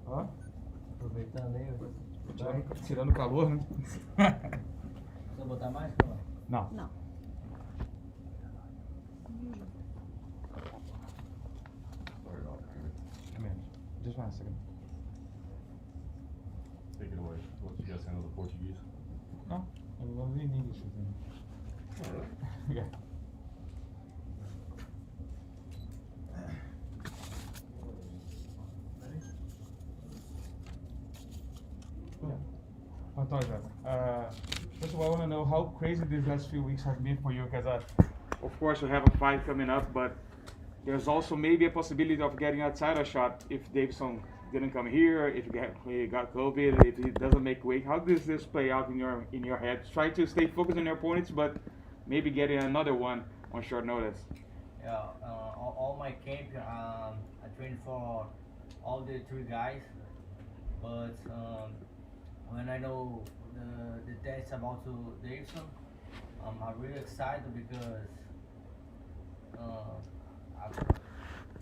Ó. Aproveitando aí. Tirando o calor, né? Precisa botar máscara? Não. Não. Just 1 second. Take it away. What you guys handle the Portuguese? No, it was in English. Yeah. First of all, I want to know how crazy these last few weeks have been for you, because of course you have a fight coming up, but there's also maybe a possibility of getting a title shot if Davidson didn't come here, if he got COVID, if he doesn't make weight. How does this play out in your head? Try to stay focused on your opponents, but maybe getting another one on short notice. Yeah, all my camp, I trained for all the 3 guys, but when I know the test about to Davidson, I'm really excited because I've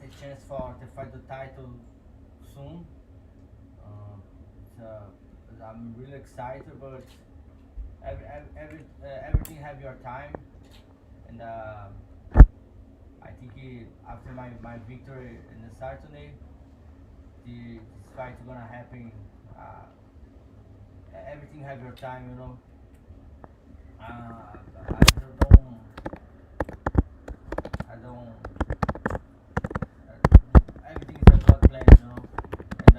the chance to fight the title soon. I'm really excited, but everything have your time, and I think after my victory in the Saturday, this fight is gonna happen. Everything have your time, you know. I don't. Everything is a God plan, you know. And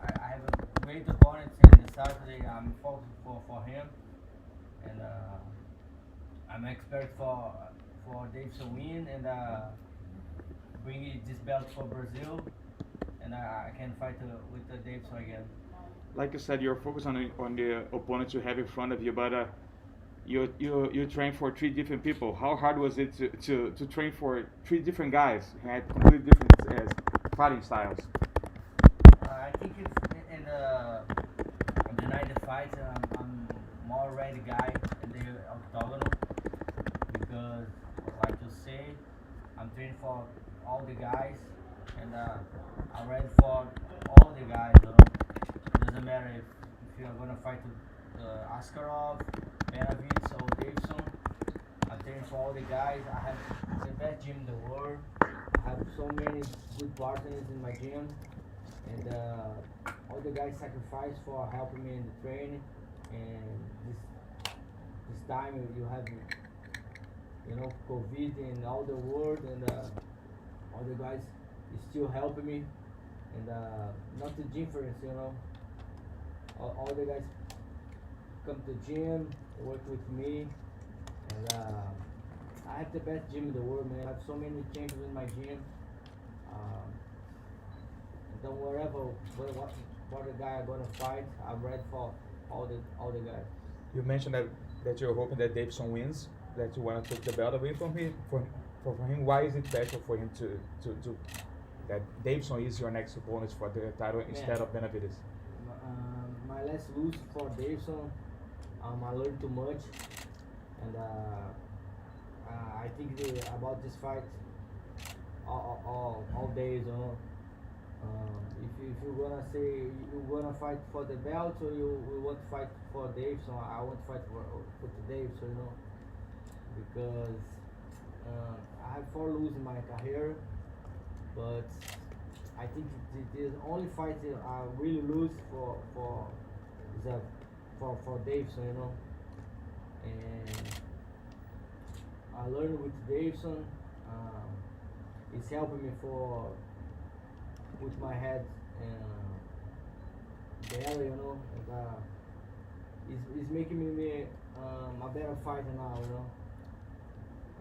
I have a great opponent in the Saturday. I'm focused for him, and I'm expert for Davidson win and bring this belt for Brazil, and I can fight with Davidson again. Like you said, you're focused on the opponents you have in front of you, but you train for 3 different people. How hard was it to train for 3 different guys who had completely different fighting styles? I think it's in the night of fight, I'm more ready guy in the octagonal because, like you say, I'm training for all the guys, and I'm ready for all the guys. You know? Doesn't matter if you're gonna fight Askarov, Benavides, or Davidson. I'm training for all the guys. I have the best gym in the world. I have so many good partners in my gym, and all the guys sacrifice for helping me in the training. And this time you have, you know, COVID in all the world, and all the guys is still helping me, and not the difference, you know. All the guys come to gym, work with me, and I have the best gym in the world, man. I have so many champions in my gym. Don't worry about what the guy I'm gonna fight. I'm ready for all the guys. You mentioned that you're hoping that Davidson wins, that you want to take the belt away from him. For him, why is it special for him to that Davidson is your next opponent for the title instead of Benavides? My last lose for Davidson, I learned too much, and I think about this fight all days, you know. If you're gonna say you're gonna fight for the belt or you want to fight for Davidson, I want to fight for the Davidson, you know, because I have 4 losses in my career, but I think the only fight I really lose for Davidson, you know, and I learned with Davidson. It's helping me with my head better, you know, and it's making me a better fighter now, you know,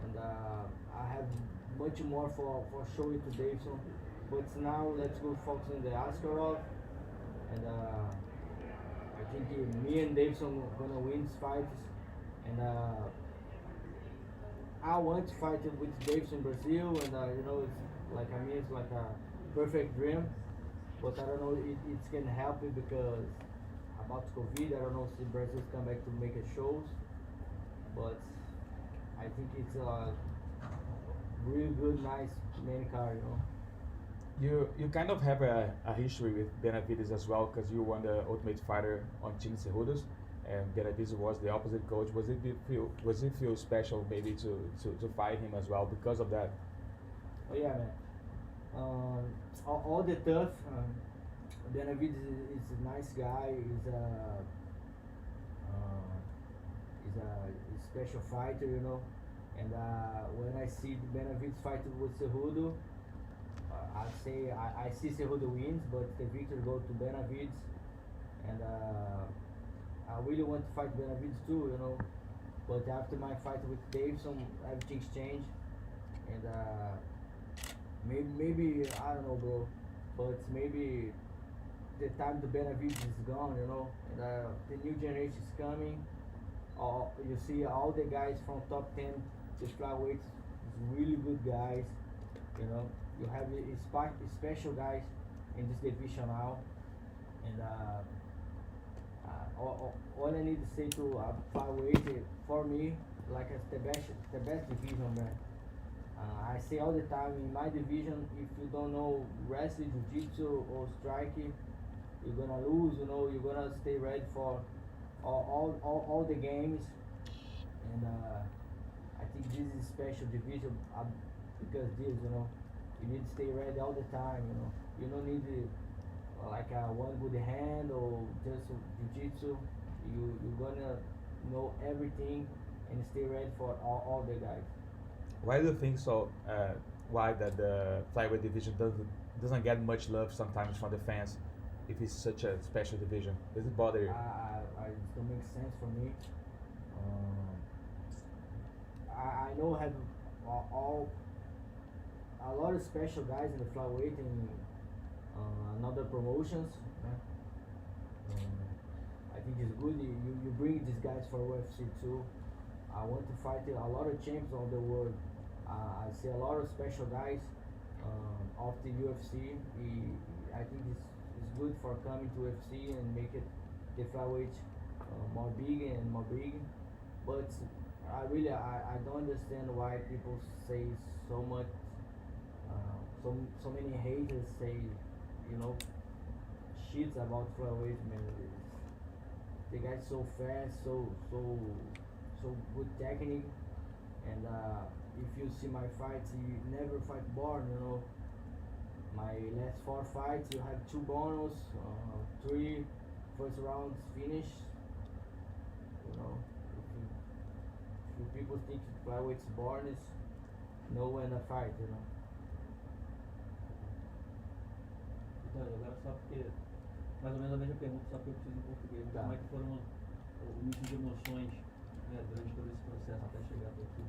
and I have much more for showing to Davidson. But now let's go focus on the Askarov, and I think me and Davidson gonna win this fight, and I want to fight with Davidson in Brazil, and you know, it's like a perfect dream, but I don't know it's gonna help me because about COVID, I don't know if Brazil come back to make a shows, but I think it's a really good, nice main card, you know. You kind of have a history with Benavides as well because you won the Ultimate Fighter on Team Cerrudos, and Benavides was the opposite coach. Was it feel special maybe to fight him as well because of that? Oh yeah, man. Um, all the tough. Benavides is a nice guy. He's a special fighter, you know. And when I see Benavides fighting with Cerrudo, I see Cerrudo wins, but the victory goes to Benavides. And I really want to fight Benavides too, you know. But after my fight with Davidson, everything's changed. And maybe I don't know, bro. But maybe the time the Benavides is gone, you know. And the new generation is coming. You see all the guys from top 10, the flyweights, is really good guys. You know, you have special guys in this division now, and all I need to say to flyweight for me, like it's the best division, man. I say all the time in my division, if you don't know wrestling, jiu-jitsu or striking, you're gonna lose. You know, you're gonna stay ready for all the games, and I think this is special division because this, you know, you need to stay ready all the time. You know, you don't need like one good hand or just jiu-jitsu. You're gonna know everything and stay ready for all the guys. Why do you think so? Why that the flyweight division doesn't get much love sometimes from the fans? If it's such a special division, does it bother you? It don't make sense for me. I know have all a lot of special guys in the flyweight and other promotions. I think it's good you bring these guys for UFC too. I want to fight a lot of champions of the world. I see a lot of special guys of the UFC. I think it's good for coming to UFC and make it the flyweight more big and more big. But I don't understand why people say so much. So many haters say, you know, shits about flyweight, man. The guy's so fast, so good technique, and if you see my fights, you never fight born, you know. My last 4 fights, you have 2 bonus, 3 first rounds finish. You know, if people think flyweights born is no when a fight, you know. Então, agora só porque, mais ou menos a mesma pergunta, só que eu preciso em português. Tá. Como é que foram o misto de emoções, né, durante todo esse processo até chegar até aqui?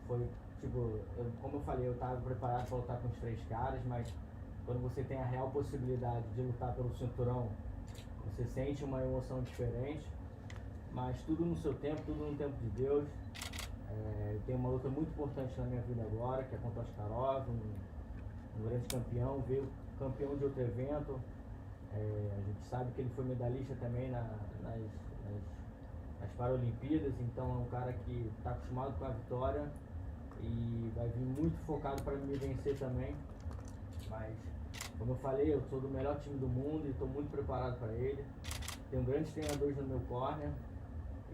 Foi, tipo, como eu falei, eu estava preparado para lutar com os 3 caras, mas quando você tem a real possibilidade de lutar pelo cinturão, você sente uma emoção diferente, mas tudo no seu tempo, tudo no tempo de Deus. Eu tenho uma luta muito importante na minha vida agora, que é contra o Askarov, um grande campeão, veio campeão de outro evento. A gente sabe que ele foi medalhista também nas Paralimpíadas, então é um cara que está acostumado com a vitória e vai vir muito focado para me vencer também. Mas, como eu falei, eu sou do melhor time do mundo e estou muito preparado para ele. Tenho grandes treinadores no meu corner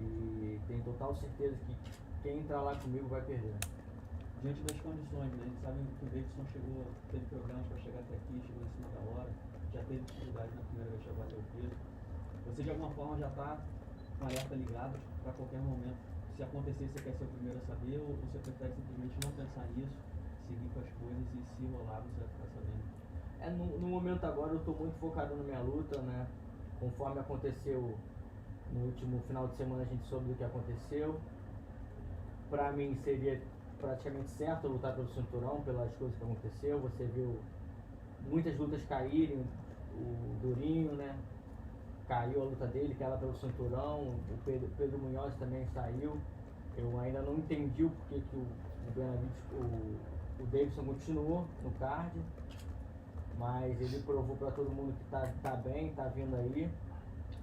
e tenho total certeza que quem entrar lá comigo vai perder. Diante das condições, né? A gente sabe que o Davidson teve problemas para chegar até aqui, chegou em cima da hora, já teve dificuldade na primeira vez que chegou até o peso. Você de alguma forma já está com a alerta ligada para qualquer momento. Se acontecer, você quer ser o primeiro a saber ou você prefere simplesmente não pensar nisso, seguir com as coisas e se rolar você vai ficar sabendo? No momento agora eu estou muito focado na minha luta, né? Conforme aconteceu no último final de semana a gente soube do que aconteceu. Para mim seria praticamente certo lutar pelo cinturão, pelas coisas que aconteceu. Você viu muitas lutas caírem, o Durinho, né? Caiu a luta dele, que era pelo cinturão, o Pedro Munhoz também saiu. Eu ainda não entendi o porquê que o Davidson continuou no card, mas ele provou para todo mundo que tá bem, tá vindo aí.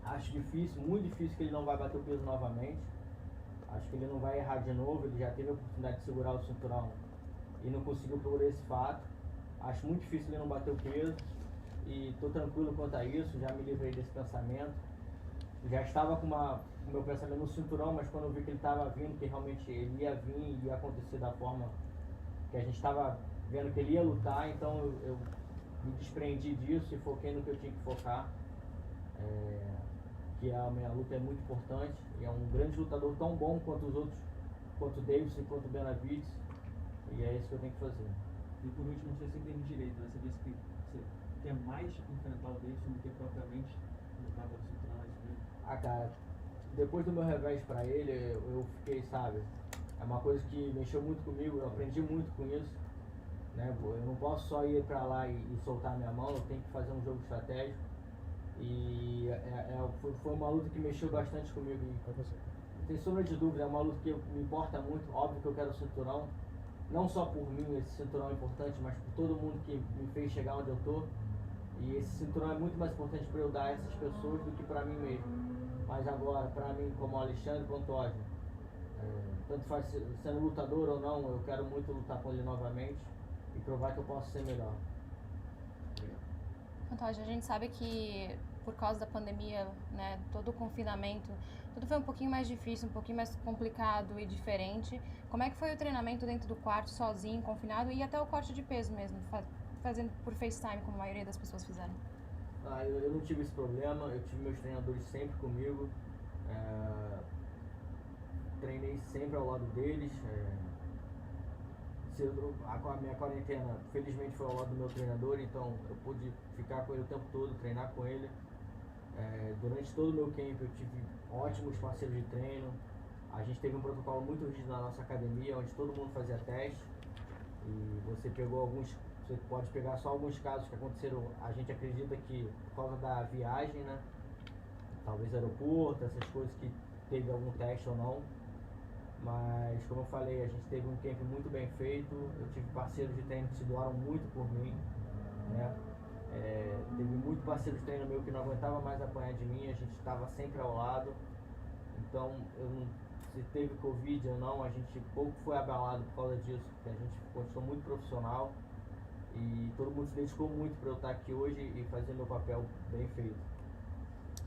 Acho difícil, muito difícil que ele não vai bater o peso novamente. Acho que ele não vai errar de novo, ele já teve a oportunidade de segurar o cinturão e não conseguiu por esse fato. Acho muito difícil ele não bater o peso e tô tranquilo quanto a isso, já me livrei desse pensamento. Já estava com o meu pensamento no cinturão, mas quando eu vi que ele estava vindo, que realmente ele ia vir e ia acontecer da forma que a gente estava vendo que ele ia lutar, então eu me desprendi disso e foquei no que eu tinha que focar, que a minha luta é muito importante, e é um grande lutador tão bom quanto os outros, quanto o Davidson e quanto o Benavides, e é isso que eu tenho que fazer. E por último, não sei se eu entendi direito, né? Você disse que você quer mais enfrentar o Davidson do que propriamente lutar pelo cinturão, é isso mesmo? Ah, cara, depois do meu revés pra ele, eu fiquei, sabe, é uma coisa que mexeu muito comigo, eu aprendi muito com isso, né? Eu não posso só ir pra lá e soltar minha mão, eu tenho que fazer um jogo estratégico. E foi uma luta que mexeu bastante comigo. E, sem sombra de dúvida, é uma luta que me importa muito. Óbvio que eu quero o cinturão, não só por mim, esse cinturão é importante, mas por todo mundo que me fez chegar onde eu tô. E esse cinturão é muito mais importante para eu dar a essas pessoas do que para mim mesmo. Mas agora, para mim, como Alexandre Pantoja, tanto faz sendo lutador ou não, eu quero muito lutar com ele novamente e provar que eu posso ser melhor. Pantoja, a gente sabe que por causa da pandemia, né, todo o confinamento, tudo foi um pouquinho mais difícil, um pouquinho mais complicado e diferente. Como é que foi o treinamento dentro do quarto, sozinho, confinado, e até o corte de peso mesmo, fazendo por FaceTime, como a maioria das pessoas fizeram? Eu não tive esse problema, eu tive meus treinadores sempre comigo, treinei sempre ao lado deles. A minha quarentena, felizmente, foi ao lado do meu treinador, então eu pude ficar com ele o tempo todo, treinar com ele. Durante todo o meu camp eu tive ótimos parceiros de treino. A gente teve um protocolo muito rígido na nossa academia, onde todo mundo fazia teste. E você pode pegar só alguns casos que aconteceram, a gente acredita que por causa da viagem, né? Talvez aeroporto, essas coisas que teve algum teste ou não. Mas, como eu falei, a gente teve um camp muito bem feito, eu tive parceiros de treino que se doaram muito por mim, né? Teve muito parceiro de treino meu que não aguentava mais apanhar de mim, a gente estava sempre ao lado. Então, se teve Covid ou não, a gente pouco foi abalado por causa disso, porque a gente continuou muito profissional e todo mundo se dedicou muito para eu estar aqui hoje e fazer meu papel bem feito.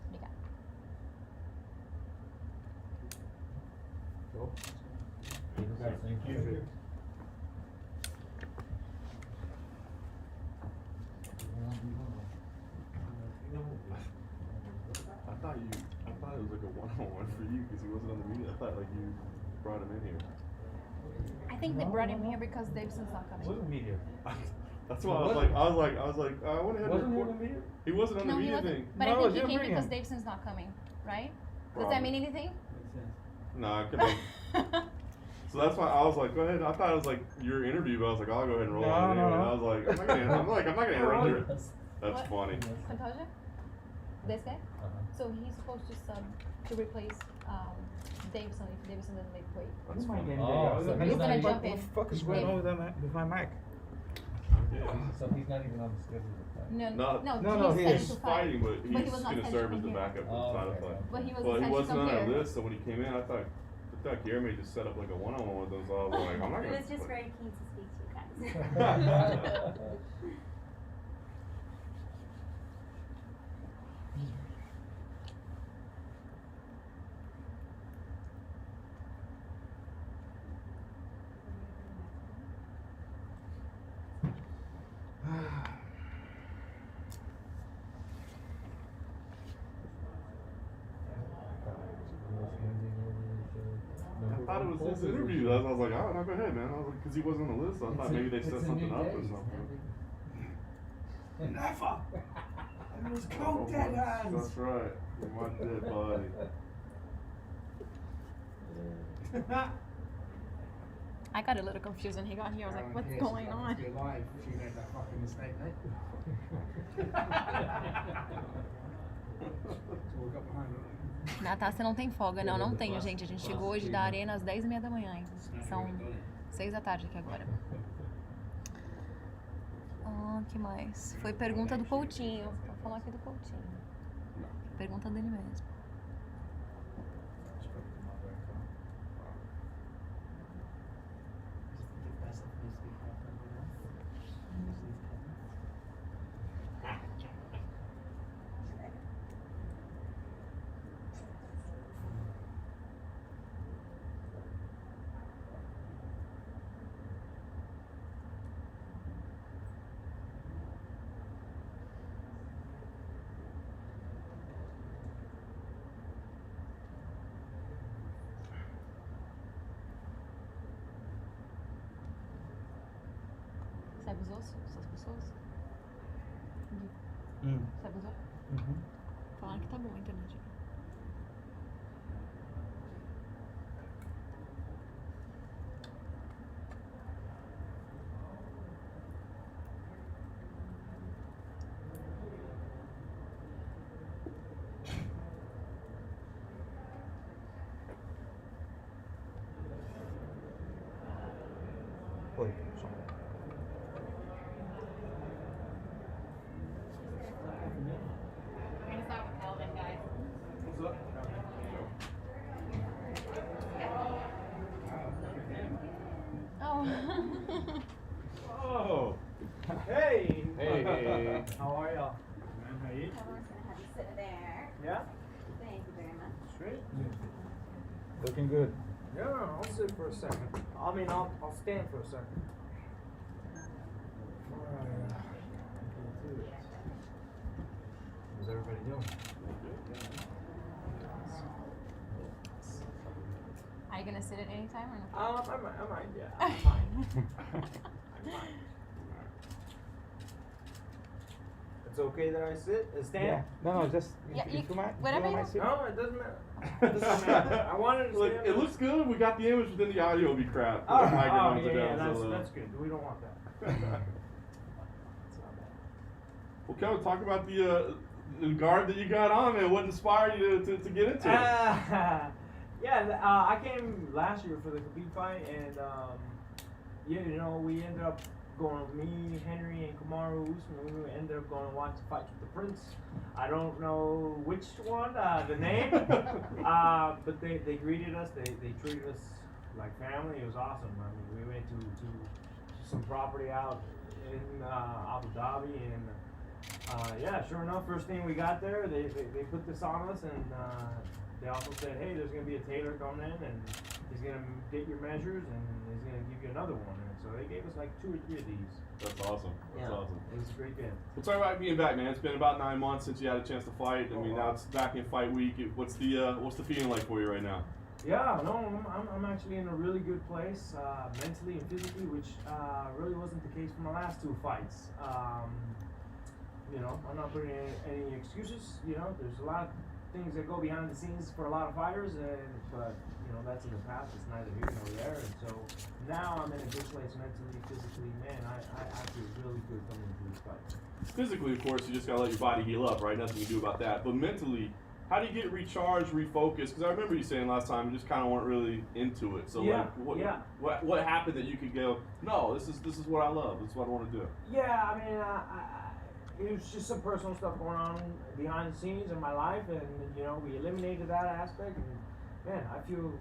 Obrigada. Show? Thank you. I thought it was like a one-on-one for you because he wasn't on the media. I thought like you brought him in here. I think they brought him here because Davidson's not coming. Wasn't media. That's why I was like, I went ahead and record. media? He wasn't on the No, he media wasn't. thing. But No, I think they he came bring because him. Davidson's not coming, right? Does that mean anything? Makes sense. No, I couldn't. So that's why I was like, go ahead. I thought it was like your interview, but I was like, I'll go ahead and roll on it No, anyway. no. I was like, I'm not gonna interrupt her. That's What? funny. Pantoja? This guy? So he's supposed to sub to replace Davidson if Davidson doesn't make weight. That's funny. So He's gonna jump in. What the fuck is going on with my mic? Yeah. So he's not even on the schedule to fight. No, he he's is scheduled to Fighting, but But he he's was not gonna scheduled serve to as the come here. backup for the Oh, title okay. fight. But he was Well, he scheduled to wasn't come on our here. list, so when he came in, I thought Guillermo just set up like a one-on-one with us. So I was like, I'm not He gonna. was just very keen to speak to you guys. I thought it was his interview. I was like, oh, no, go ahead, man. I was like, because he wasn't on the list, so I thought maybe they set something up or something. Never! It was Oh, cold dead hands! That's right. My dead body. I got a little confused when he got here. I was like, what's going on? She made that fucking mistake, mate. So we got behind it. Natácia não tem folga. Não, não tenho, gente. A gente chegou hoje da arena às 10h30 da manhã. São 6 da tarde aqui agora. Que mais? Foi pergunta do Coutinho. Vou falar aqui do Coutinho. Pergunta dele mesmo. avisou essas pessoas? Você avisou? Falaram que tá bom a internet. Oi, We're gonna start with Kelvin, guys. Oh. Oh. Hey! Hey. How are y'all? How are you? Everyone's gonna have you sit there. Yeah? Thank you very much. Straight? Looking good. Yeah, I'll sit for a second. I'll stand for a second. How's everybody doing? Are you gonna sit at any time or no? I might, yeah. I might. It's okay that I sit? Stand? Yeah. No, just Yeah, if you- you might. whatever you might sit. No, it doesn't matter. It doesn't matter. I wanted to Look, stand. it looks good. We got the image, but then the audio will be crap. Oh, The microphones yeah, are down that's, so low. that's good. We don't want that. That's not bad. Well, Kevin, talk about the guard that you got on, man. What inspired you to get into it? I came last year for the Khabib fight, and we ended up going with me, Henry, and Kamaru Usman. We ended up going to watch the fight with the Prince. I don't know which one, the name, but they greeted us. They treated us like family. It was awesome. I mean, we went to some property out in Abu Dhabi, and sure enough, first thing we got there, they put this on us, and they also said, hey, there's going to be a tailor coming in, and he's going to get your measures, and he's going to give you another one. And so they gave us like 2 or 3 of these. That's awesome. That's awesome. It was a great game. Well, talk about being back, man. It's been about 9 months since you had a chance to fight. I mean, now it's back in fight week. What's the feeling like for you right now? Yeah, no, I'm actually in a really good place, mentally and physically, which really wasn't the case for my last 2 fights. I'm not putting any excuses. There's a lot of things that go behind the scenes for a lot of fighters, but that's in the past. It's neither here nor there. And so now I'm in a good place mentally, physically. Man, I feel really good coming into this fight. Physically, of course, you just gotta let your body heal up, right? Nothing you can do about that. But mentally, how do you get recharged, refocused? Because I remember you saying last time you just kind of weren't really into it. So what happened that you could go, no, this is what I love. This is what I want to do. Yeah, I mean, it was just some personal stuff going on behind the scenes in my life, and we eliminated that aspect, and man, I feel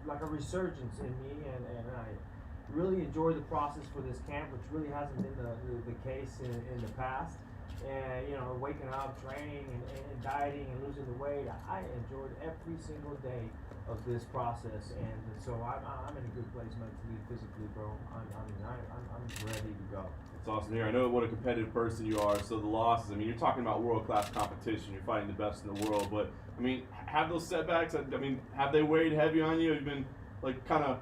like a resurgence in me, and I really enjoy the process for this camp, which really hasn't been the case in the past. And waking up, training, and dieting, and losing the weight, I enjoyed every single day of this process, and so I'm in a good place mentally, physically, bro. I'm ready to go. It's awesome here. I know what a competitive person you are. So the losses, I mean, you're talking about world-class competition. You're fighting the best in the world. But, I mean, have those setbacks, I mean, have they weighed heavy on you? Have you been, like, kind of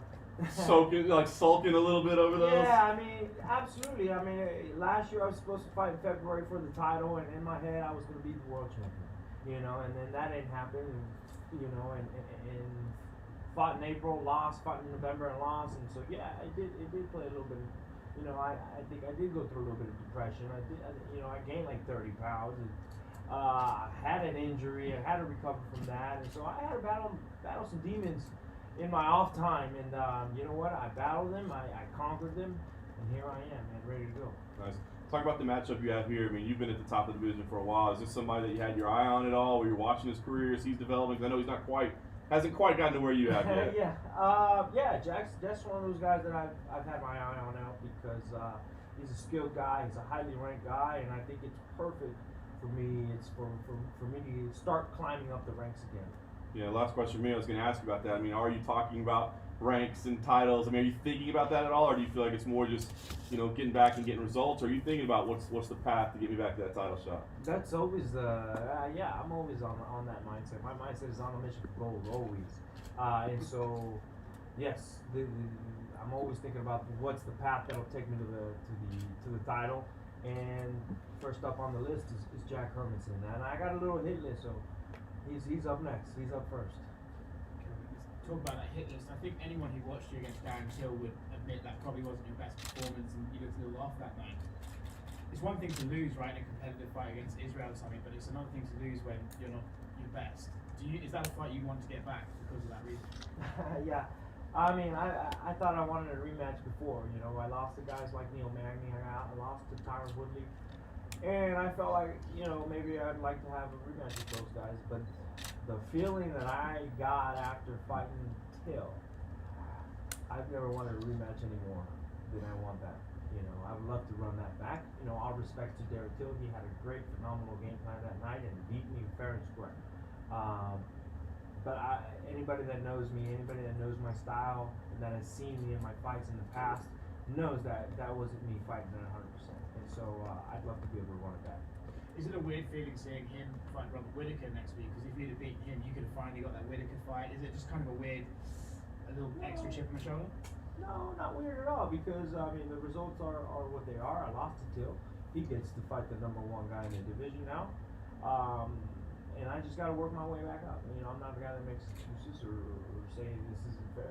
sulking a little bit over those? Yeah, I mean, absolutely. I mean, last year I was supposed to fight in February for the title, and in my head I was going to be the world champion. And then that didn't happen, and fought in April, lost, fought in November and lost. And so, yeah, it did play a little bit. I think I did go through a little bit of depression. I gained like 30 pounds. And, had an injury. I had to recover from that, and so I had to battle some demons in my off time. And you know what? I battled them. I conquered them, and here I am, man, ready to go. Nice. Talk about the matchup you have here. I mean, you've been at the top of the division for a while. Is this somebody that you had your eye on at all? Where you're watching his career as he's developing? 'Cause I know he's hasn't quite gotten to where you have yet. Jack's one of those guys that I've had my eye on now because he's a skilled guy, he's a highly ranked guy, and I think it's perfect for me. It's for me to start climbing up the ranks again. Yeah, last question for me, I was going to ask you about that. I mean, are you talking about ranks and titles? I mean, are you thinking about that at all, or do you feel like it's more just, getting back and getting results? Or are you thinking about what's the path to get me back to that title shot? That's always I'm always on that mindset. My mindset is on a mission for gold, always. And so, yes, I'm always thinking about what's the path that'll take me to the title. And first up on the list is Jack Hermanson, and I got a little hit list, so he's up next. He's up first. Talk about that hit list. I think anyone who watched you against Darren Till would admit that probably wasn't your best performance, and you looked a little off that night. It's one thing to lose, right, in a competitive fight against Israel or something, but it's another thing to lose when you're not your best. Is that a fight you want to get back because of that reason? Yeah. I mean, I thought I wanted a rematch before. You know, I lost to guys like Neil Magny. I lost to Tyron Woodley. And I felt like, you know, maybe I'd like to have a rematch with those guys. But the feeling that I got after fighting Till, I've never wanted a rematch anymore than I want that. You know, I would love to run that back. You know, all respect to Derek Till. He had a great, phenomenal game plan that night and beat me fair and square. But anybody that knows me, anybody that knows my style, and that has seen me in my fights in the past, knows that that wasn't me fighting at 100%. And so I'd love to be able to run it back. Is it a weird feeling seeing him fight Robert Whittaker next week? Because if you'd have beaten him, you could have finally got that Whittaker fight. Is it just kind of a little extra chip on the shoulder? No, not weird at all, because I mean the results are what they are. I lost to Till. He gets to fight the number one guy in the division now. And I just got to work my way back up. You know, I'm not the guy that makes excuses or say this isn't fair.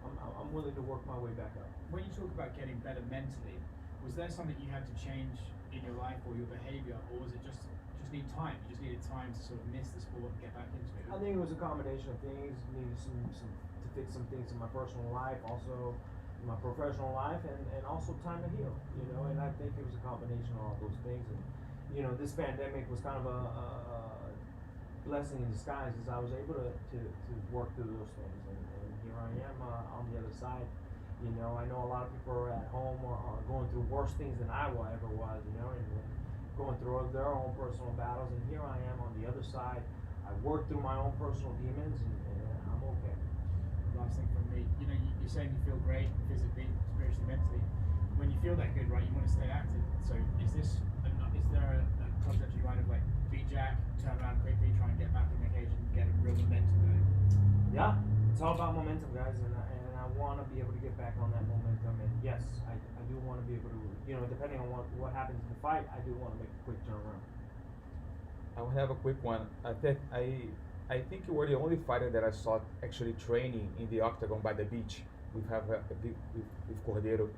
I'm willing to work my way back up. When you talk about getting better mentally, was there something you had to change in your life or your behavior, or was it just need time? You just needed time to sort of miss the sport and get back into it? I think it was a combination of things. Needed some to fix some things in my personal life, also in my professional life, and also time to heal. You know, and I think it was a combination of all those things. And you know, this pandemic was kind of a blessing in disguise, as I was able to work through those things, and here I am on the other side. You know, I know a lot of people are at home are going through worse things than I ever was, you know, and going through their own personal battles, and here I am on the other side. I worked through my own personal demons, and I'm okay. Last thing from me, you know, you're saying you feel great physically, spiritually, mentally. When you feel that good, right, you want to stay active. So is there a concept you might have like beat Jack, turn around quickly, try and get back in the cage and get a real momentum going? Yeah, it's all about momentum, guys, and I want to be able to get back on that momentum. And yes, I do want to be able to, you know, depending on what happens in the fight, I do want to make a quick turnaround. I will have a quick one. I think you were the only fighter that I saw actually training in the octagon by the beach. We have with Cordeiro.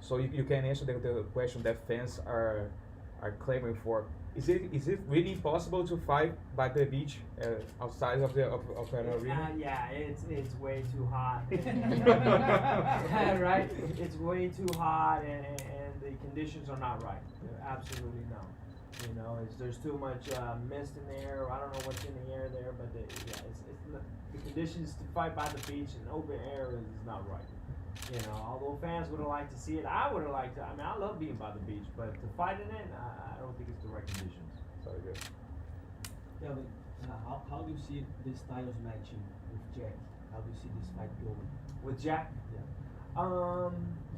So you can answer the question that fans are clamoring for. Is it really possible to fight by the beach outside of an arena? Yeah, it's way too hot. Right? It's way too hot, and the conditions are not right. Absolutely no. You know, there's too much mist in the air. I don't know what's in the air there, but the conditions to fight by the beach in open air is not right. You know, although fans would have liked to see it, I would have liked to. I mean, I love being by the beach, but to fight in it, I don't think it's the right conditions. Sorry, good. Yeah, but how do you see the styles matching with Jack? How do you see this fight going? With Jack? Yeah.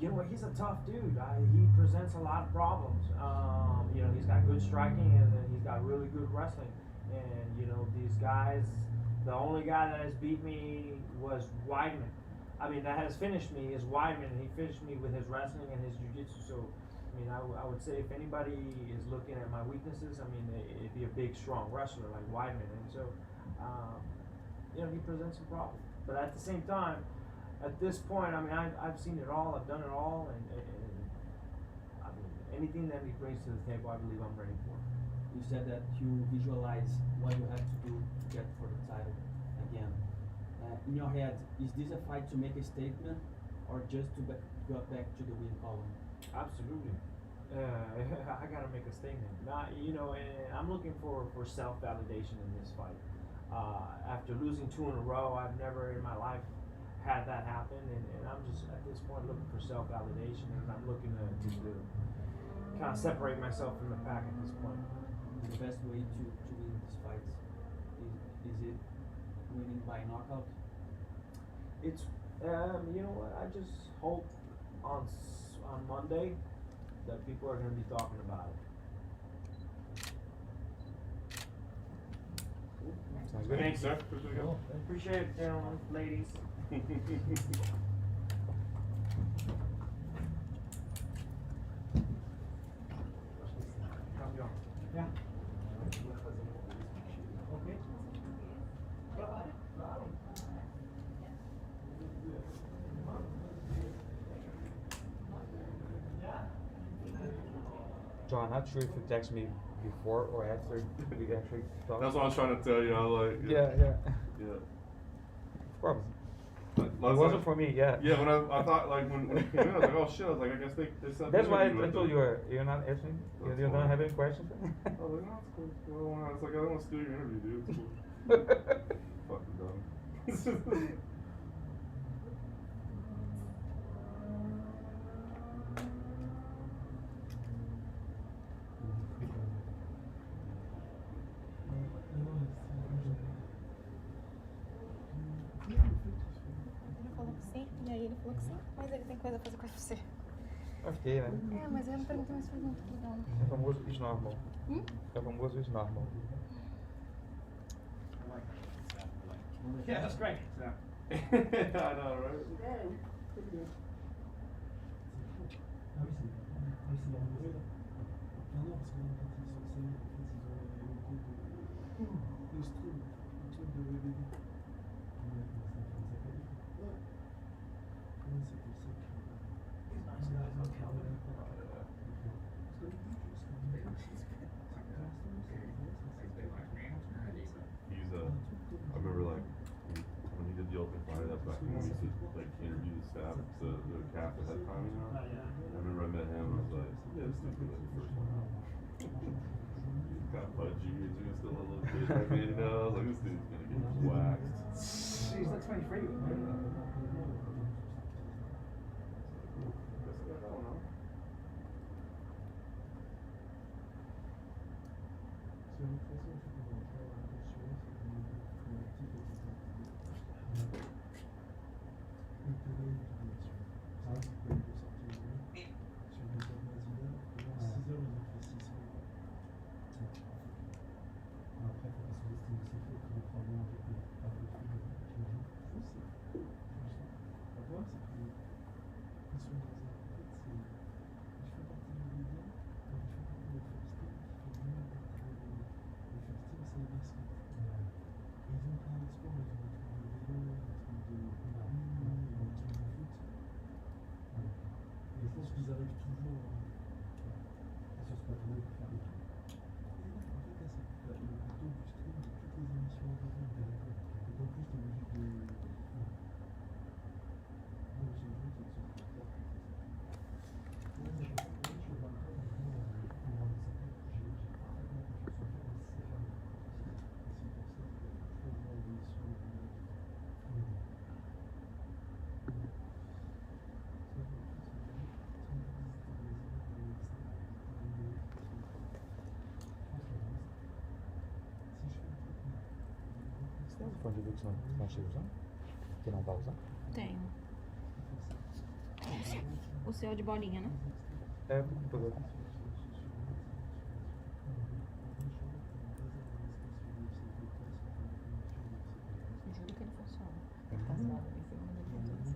You know what? He's a tough dude. He presents a lot of problems. You know, he's got good striking, and then he's got really good wrestling. And you know, these guys. The only guy that has beat me was Weidman. I mean, that has finished me is Weidman, and he finished me with his wrestling and his jiu-jitsu. So, I mean, I would say if anybody is looking at my weaknesses, I mean, it'd be a big, strong wrestler like Weidman. And so, you know, he presents some problems. But at the same time, at this point, I mean, I've seen it all, I've done it all, and I mean, anything that he brings to the table, I believe I'm ready for. You said that you visualize what you have to do to get for the title again. In your head, is this a fight to make a statement, or just to go back to the win column? Absolutely. I gotta make a statement. You know, and I'm looking for self-validation in this fight. After losing 2 in a row, I've never in my life had that happen, and I'm just at this point looking for self-validation, and I'm looking to kind of separate myself from the pack at this point. The best way to win this fight is it winning by knockout? It's you know what? I just hope on Monday that people are going to be talking about it. Sounds good. Thanks, sir. Appreciate it, gentlemen, ladies. Yeah. John, not sure if you text me before or after we actually talked. That's what I was trying to tell you. I was like, Yeah. Probably. It wasn't for me, yeah. Yeah, when I thought like when I was like, oh shit, I was like, I guess they said. That's why I told you you're not answering. You don't fine. have any questions. I was like, no, it's cool. It's like I don't want to steal your interview, dude. It's cool. Fucking dumb. Ele falou que sim, e aí ele falou que sim, mas ele tem coisa a fazer com você. Ok, né? É, mas eu não perguntei mais perguntas pro Dom. É o famoso is normal. É o famoso is normal. Yeah, that's great. So. I know, right? I remember like when he did the Ultimate Fighter, that's back when he used to like interview the staff, the cast ahead of time, you know? I remember I met him and I was like, yeah, this dude's like the first one out. He's got pudgy, he's still a little kid back then, you know? I was like, this dude's gonna get waxed. He's like 23. Guess I don't know. Você tem um fone de ouvido que não chega usando? Que não tá usando? Tenho. O seu é de bolinha, né? É, do computador. Juro que ele funciona. Ele tá salvo, ele foi mandado pra todos.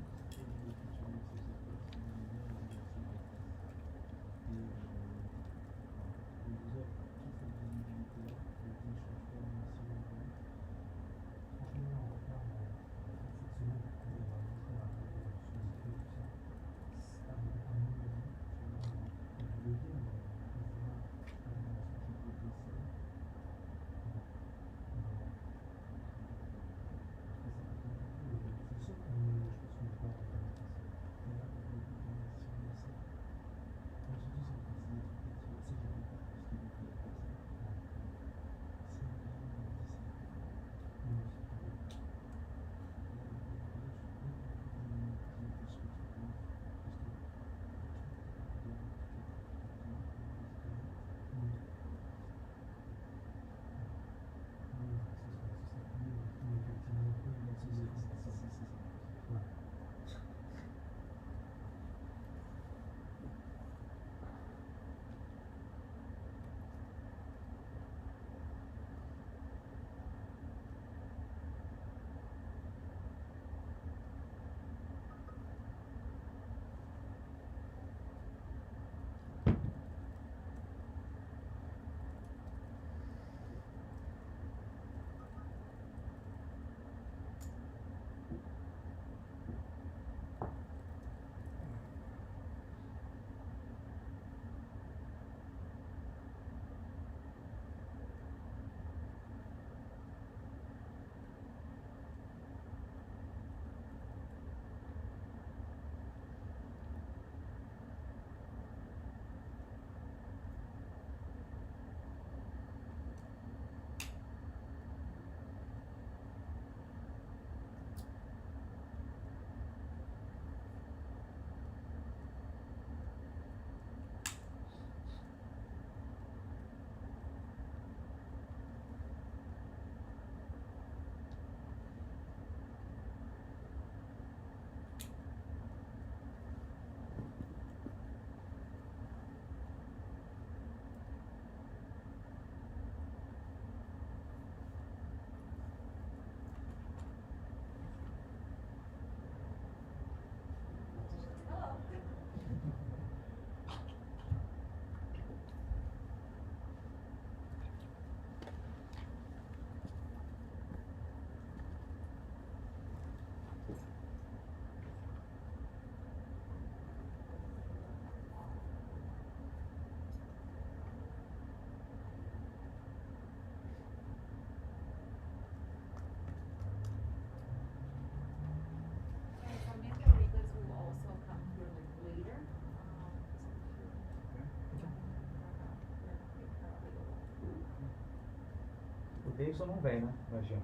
Davidson não vem, né? Imagina.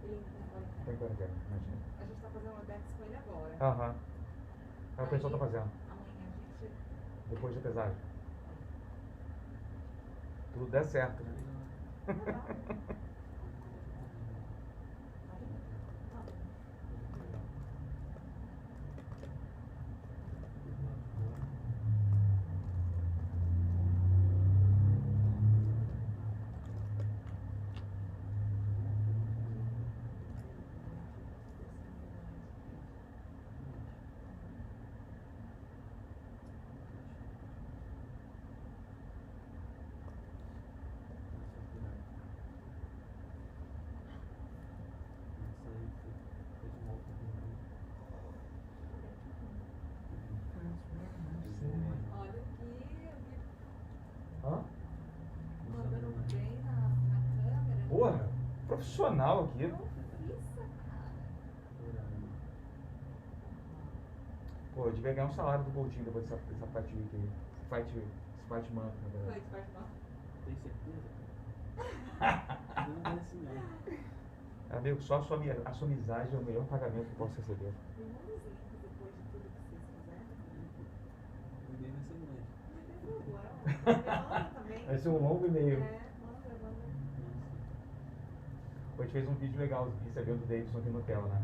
Ele ainda tem Tem quarentena. quarentena, imagina. A gente tá fazendo uma DEX com ele agora. Aham. Aí o pessoal tá fazendo. Amanhã a gente. Depois da pesagem. Tudo der certo. Olha aqui, Hã? mandando bem na câmera. Porra, profissional aqui. Profissa, cara. Pô, eu devia ganhar um salário do Coutinho depois dessa fight week aí. Esse fight month, na Foi, verdade. faz mal. Tem certeza? Não é assim não. Amigo, só a sua amizade é o melhor pagamento que eu posso receber. Me manda os links depois de tudo que vocês fizerem. O e-mail vai ser grande. Não tem problema. Me manda também. Vai ser um longo e-mail. Manda. A gente fez um vídeo legal recebendo o Davidson aqui no hotel, né?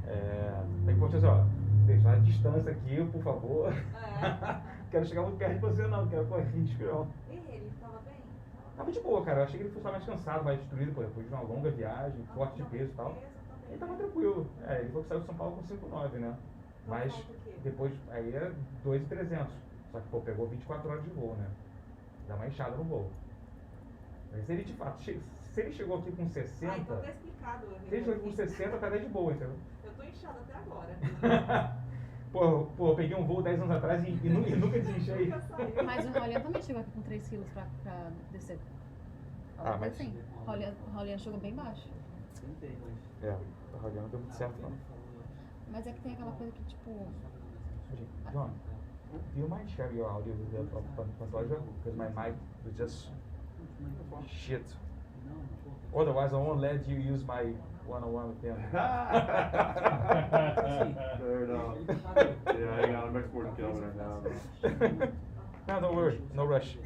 É. Tem que pôr assim, ó, deixar a distância aqui, por favor. É. Quero chegar muito perto de você não, quero correr risco não. E ele tava bem? Tava de boa, cara. Eu achei que ele fosse mais cansado, mais destruído, pô, depois de uma longa viagem, corte de peso e tal. Ele tava tranquilo. Ele falou que saiu de São Paulo com 5,9, né? Mas depois, aí é 2,300. Só que, pô, pegou 24 horas de voo, né? Dá uma enxada no voo. Mas se ele, de fato, se ele chegou aqui com 60... Ah, então tá explicado. Se ele chegou aqui com 60, tá até de boa, entendeu? Eu tô inchada até agora. Pô, eu peguei um voo 10 anos atrás e nunca desinchei. Mas o Rolian também chegou aqui com 3 quilos pra descer. Ah, mas... Sim, o Rolian chegou bem baixo. Tentei, mas. É, o Rolian não deu muito certo, não. Mas é que tem aquela coisa que, tipo... John, do you mind sharing your audio with the passenger? Because my mic is just shit. Otherwise, I won't let you use my one-on-one with them. Fair enough. Yeah, I got him exporting Kelvin right now. No, don't worry, no rush.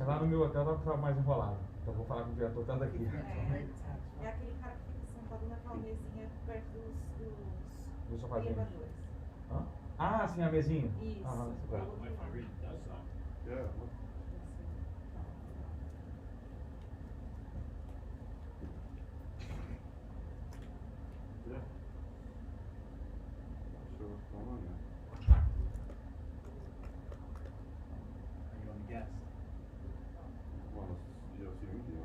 Lá no meu hotel tava mais enrolado. Então vou falar com o diretor tanto aqui. É aquele cara que fica sentado naquela mesinha perto dos elevadores. Hã? Ah, sim, a mesinha. Isso. Aham, Yeah. Yeah. Sure what's going on there. Are you on the guest? Well, it's UFC video.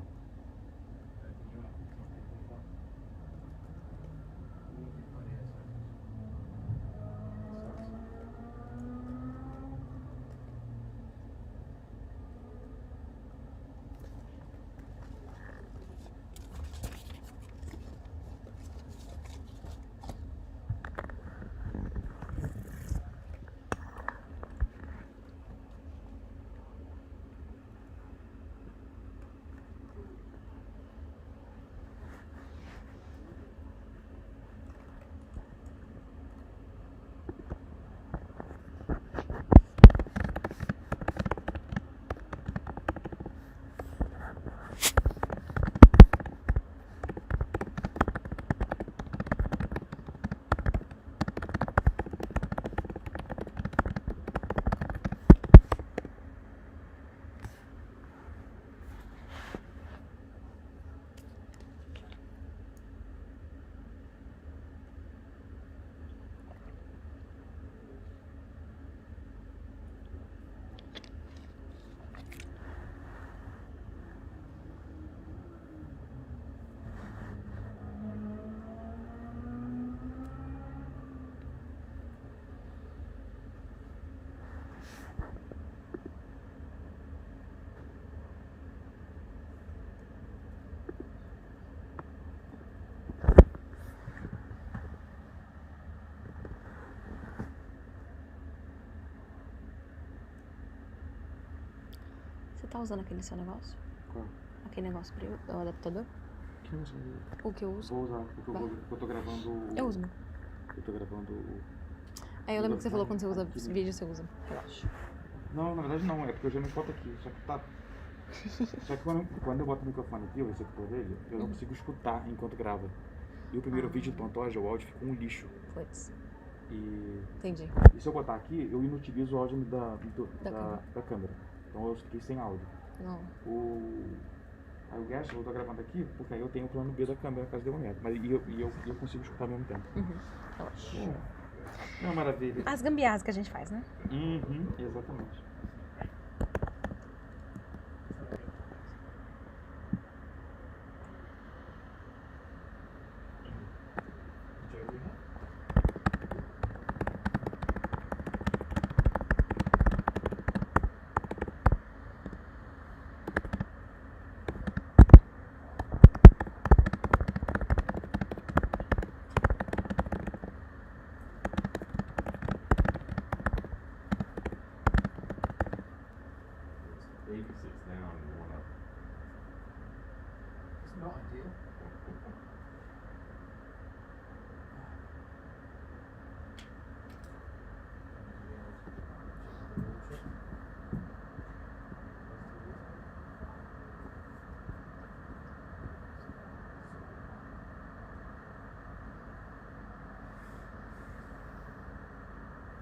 Você tá usando aquele seu negócio? Qual? Aquele negócio pra o adaptador? Que você usa? O que eu uso? Vou usar, porque eu tô gravando o... Eu uso. Eu tô gravando o... Aí eu lembro que você falou quando você usa vídeo, você usa. Relaxa. Não, na verdade não, é porque eu já me boto aqui, só que tá... Só que quando eu boto o microfone aqui, o receptor dele, eu não consigo escutar enquanto grava. E o primeiro vídeo do Pantoja, o áudio ficou um lixo. Puts. E Entendi. se eu botar aqui, eu inutilizo o áudio da câmera. Então eu fiquei sem áudio. Não. Aí o Gash, eu tô gravando aqui, porque aí eu tenho o plano B da câmera, caso dê uma merda. Mas eu consigo escutar ao mesmo tempo. Relaxa. É uma maravilha. As gambiarras que a gente faz, né? Exatamente. It's not ideal.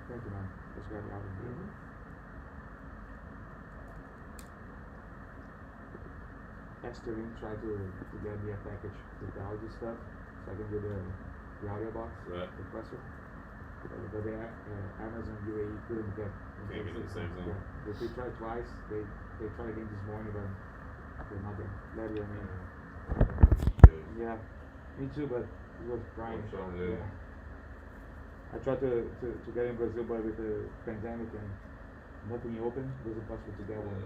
Thank you, man. That's very out of here. Esther tried to get me a package with the audio stuff, so I can do the audio box compressor. But the Amazon UAE couldn't get. Can't get in the same zone. Yeah, they tried twice. They tried again this morning, but they're not there. Larry, I mean. Yeah, me too, but it was trying. Yeah. I tried to get in Brazil, but with the pandemic and nothing open, it was impossible to get one.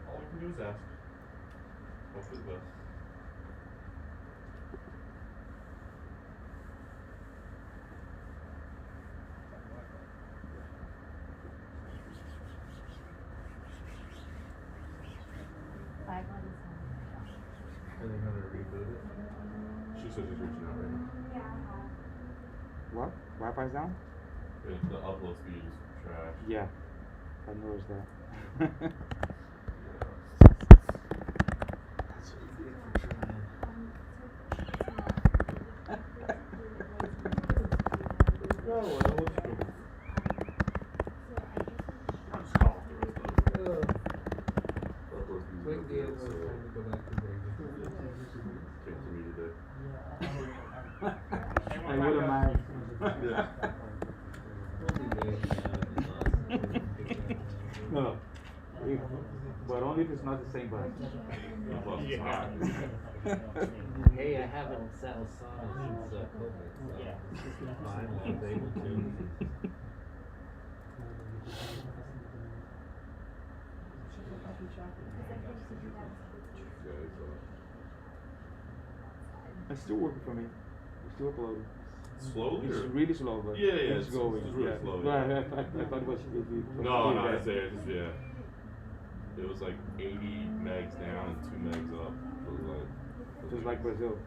All we can do is ask. Hope for the best. Are they gonna reboot it? She says she's reaching out right now. What? Wi-Fi's down? The upload speed is trash. Yeah, I noticed that. No, I don't want to go. I'm just off the rest of it. Upload speed is Quick real deal, good, we're so trying to go back to Vegas. came to me today. I wouldn't mind. Yeah. We'll be there, No, but but only if it's not the same bus. Plus it's hot. Hey, I haven't sat in a sauna since COVID, so finally I was able to. It's still working for me. It's still uploading. Slowly? It's Or? really slow, but Yeah, it's it's going. really Yeah. slow. No, I thought it was. No, it's there. It's, yeah. It was like 80 megs down and 2 megs up. It was like. Just like Brazil.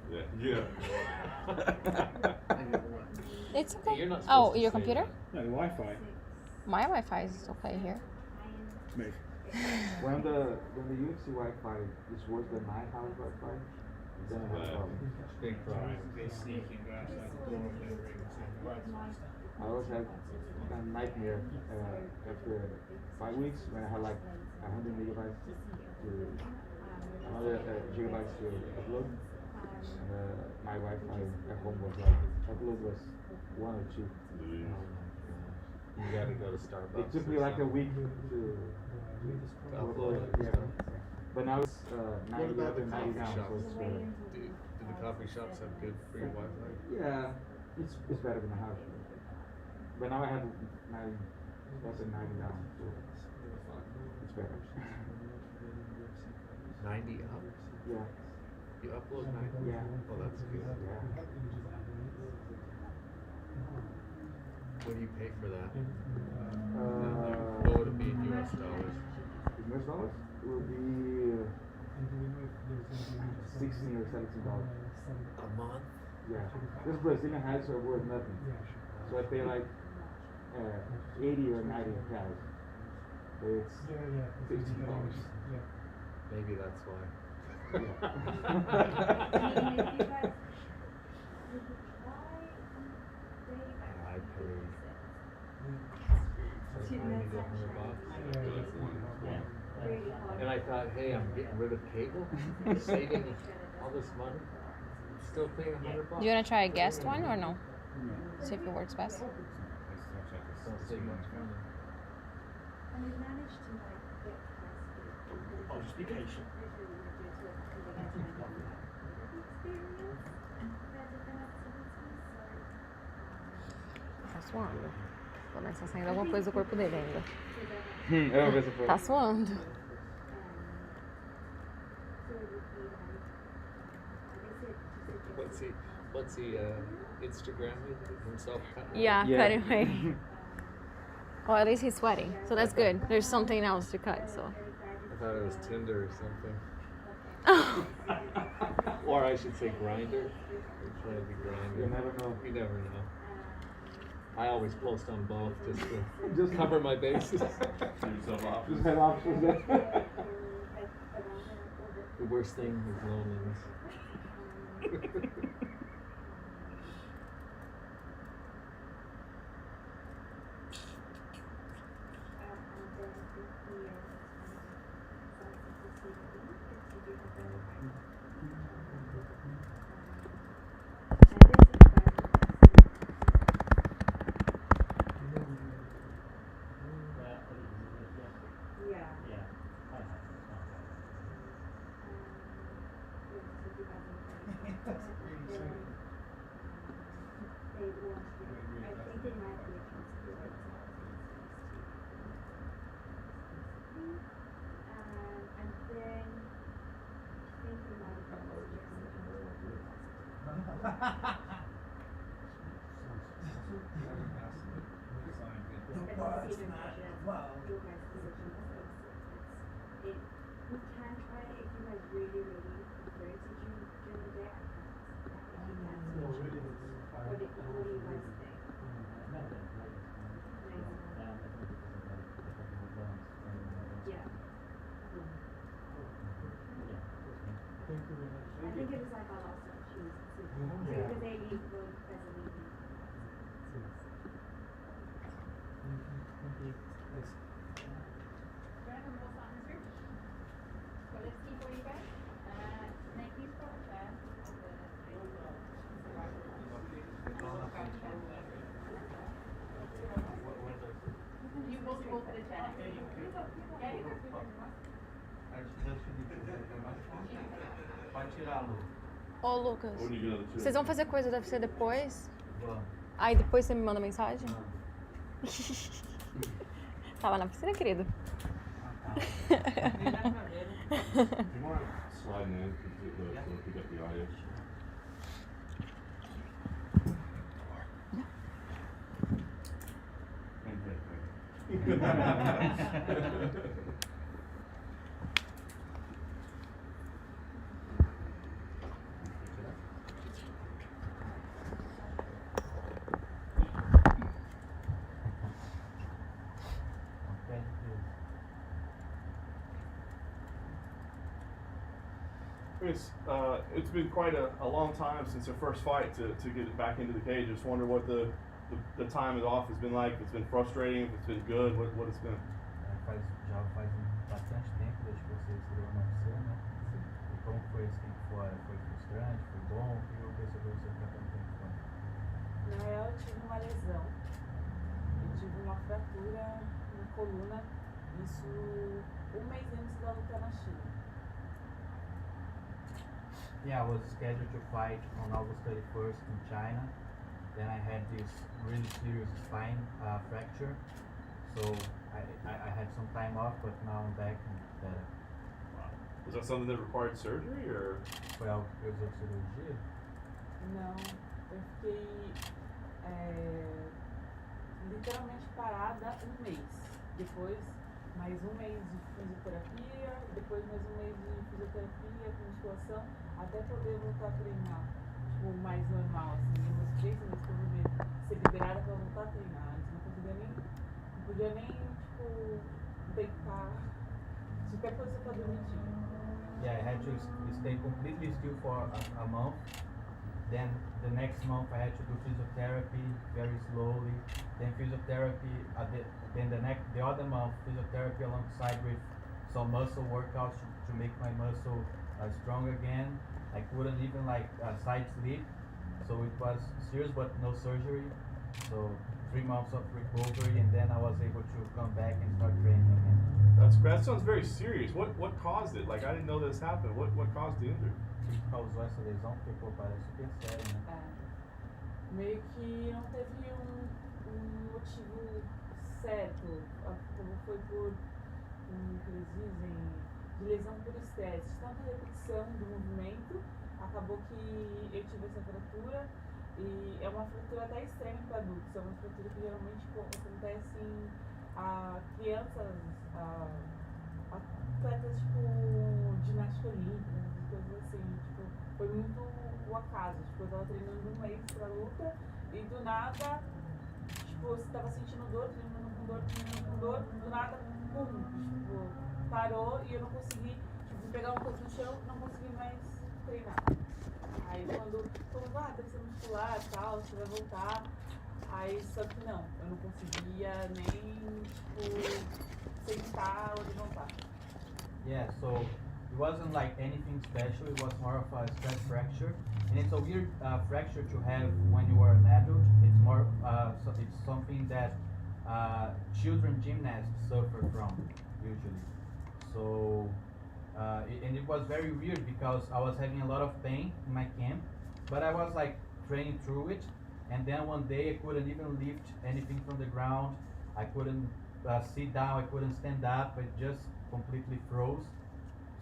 Yeah. It's okay. You're not Oh, supposed to your say computer? No, the Wi-Fi. My Wi-Fi is okay here. Me. When the UFC Wi-Fi is worse than my house Wi-Fi, then I have a problem. Big problem. They sneak and go outside the door and never even see the lights and stuff. I always have a nightmare after 5 weeks when I had like 100 megabytes to another gigabytes to upload. And my Wi-Fi at home was like upload was 1 or 2. You gotta go to Starbucks. It took me or like a something. week to upload it. Yeah. But now it's 90 about up the and 90 coffee down, so shops? it's better. Do the coffee shops have good free Wi-Fi? Yeah, it's better than the house. But now I have 90 up and 90 down, so it's better. 90 up? Yeah. You upload 90? Yeah. Oh, that's good. Yeah. What do you pay for that? Uh, What would it be in US dollars? in US dollars, it will be 16 or 17 dollars. A month? Yeah. This Brazilian hats are worth nothing. So I pay like 80 or 90 cash. But it's $15. Maybe that's why. I pay. Sometimes $100. And I thought, hey, I'm getting rid of cable, saving all this money, still paying $100. Do you want to try a guest one or no? See if it works best. Don't save much money. And we managed to like get past Oh, just be patient. Tá suando. Começa a sair alguma coisa do corpo dele ainda. Eu vou ver se foi. Tá suando. What's he Instagramming himself? Yeah, Yeah. cut it away. Well, at least he's sweating, so that's good. There's something else to cut, so. I thought it was Tinder or something. Or I should say Grinder. I'm trying to be Grinder. You never know. You never know. I always post on both just to Just cover my bases. Give yourself off. Just have options there. The worst thing is loneliness. I think it was like our last time she was because they leave both as a leaving. tirar a luta. Ô, Lucas, When you get another two. vocês vão fazer coisa do UFC depois? Vamos. Aí depois você me manda mensagem? Manda. Tava na piscina, querido. Ah, tá. Nem dá pra ver, né? Do you mind sliding in to pick up the audio? Ok, beleza. It's been quite a long time since their first fight to get it back into the cage. I just wonder what the time off has been like. If it's been frustrating, if it's been good, what it's been. Já faz bastante tempo desde que você estreou no UFC, né? E como foi esse tempo fora? Foi frustrante? Foi bom? O que aconteceu com você ficar tanto tempo fora? Na real, eu tive uma lesão. Eu tive uma fratura na coluna. Isso um mês antes da luta na China. Yeah, I was scheduled to fight on August 31st in China. Then I had this really serious spine fracture. So I had some time off, but now I'm back and better. Was that something that required surgery or? Foi algo que precisou de cirurgia? Não, eu fiquei literalmente parada um mês. Depois, mais um mês de fisioterapia, depois mais um mês de fisioterapia com musculação, até poder voltar a treinar, tipo, mais normal, assim, umas 3 meses que eu vou ser liberada pra voltar a treinar. Antes não podia nem, tipo, deitar, qualquer coisa pra dormir tinha. Yeah, I had to stay completely still for a month. Then the next month I had to do physiotherapy very slowly. Then physiotherapy, then the other month physiotherapy alongside with some muscle workouts to make my muscle strong again. I couldn't even side sleep, so it was serious but no surgery. So 3 months of recovery, and then I was able to come back and start training again. That sounds very serious. What caused it? Like I didn't know this happened. What caused the injury? O que causou essa lesão? Porque pô, parece super sério, né? Meio que não teve um motivo certo, como foi por, como que eles dizem, de lesão por estresse, de tanta repetição do movimento, acabou que eu tive essa fratura, e é uma fratura até estranha para adultos, é uma fratura que geralmente acontece a crianças, atletas tipo ginástica olímpica, coisas assim, tipo, foi muito o acaso, tipo, eu tava treinando um mês pra luta e do nada, tipo, você tava sentindo dor, treinando com dor, do nada, pum, tipo, parou e eu não consegui, tipo, pegar uma coisa no chão, não consegui mais treinar. Aí quando falou, deve ser muscular e tal, você vai voltar, aí só que não, eu não conseguia nem, tipo, sentar ou levantar. Yeah, so it wasn't like anything special, it was more of a stress fracture. And it's a weird fracture to have when you are an adult. It's more, it's something that children gymnasts suffer from, usually. So, and it was very weird because I was having a lot of pain in my camp, but I was like training through it. And then one day I couldn't even lift anything from the ground. I couldn't sit down, I couldn't stand up, it just completely froze.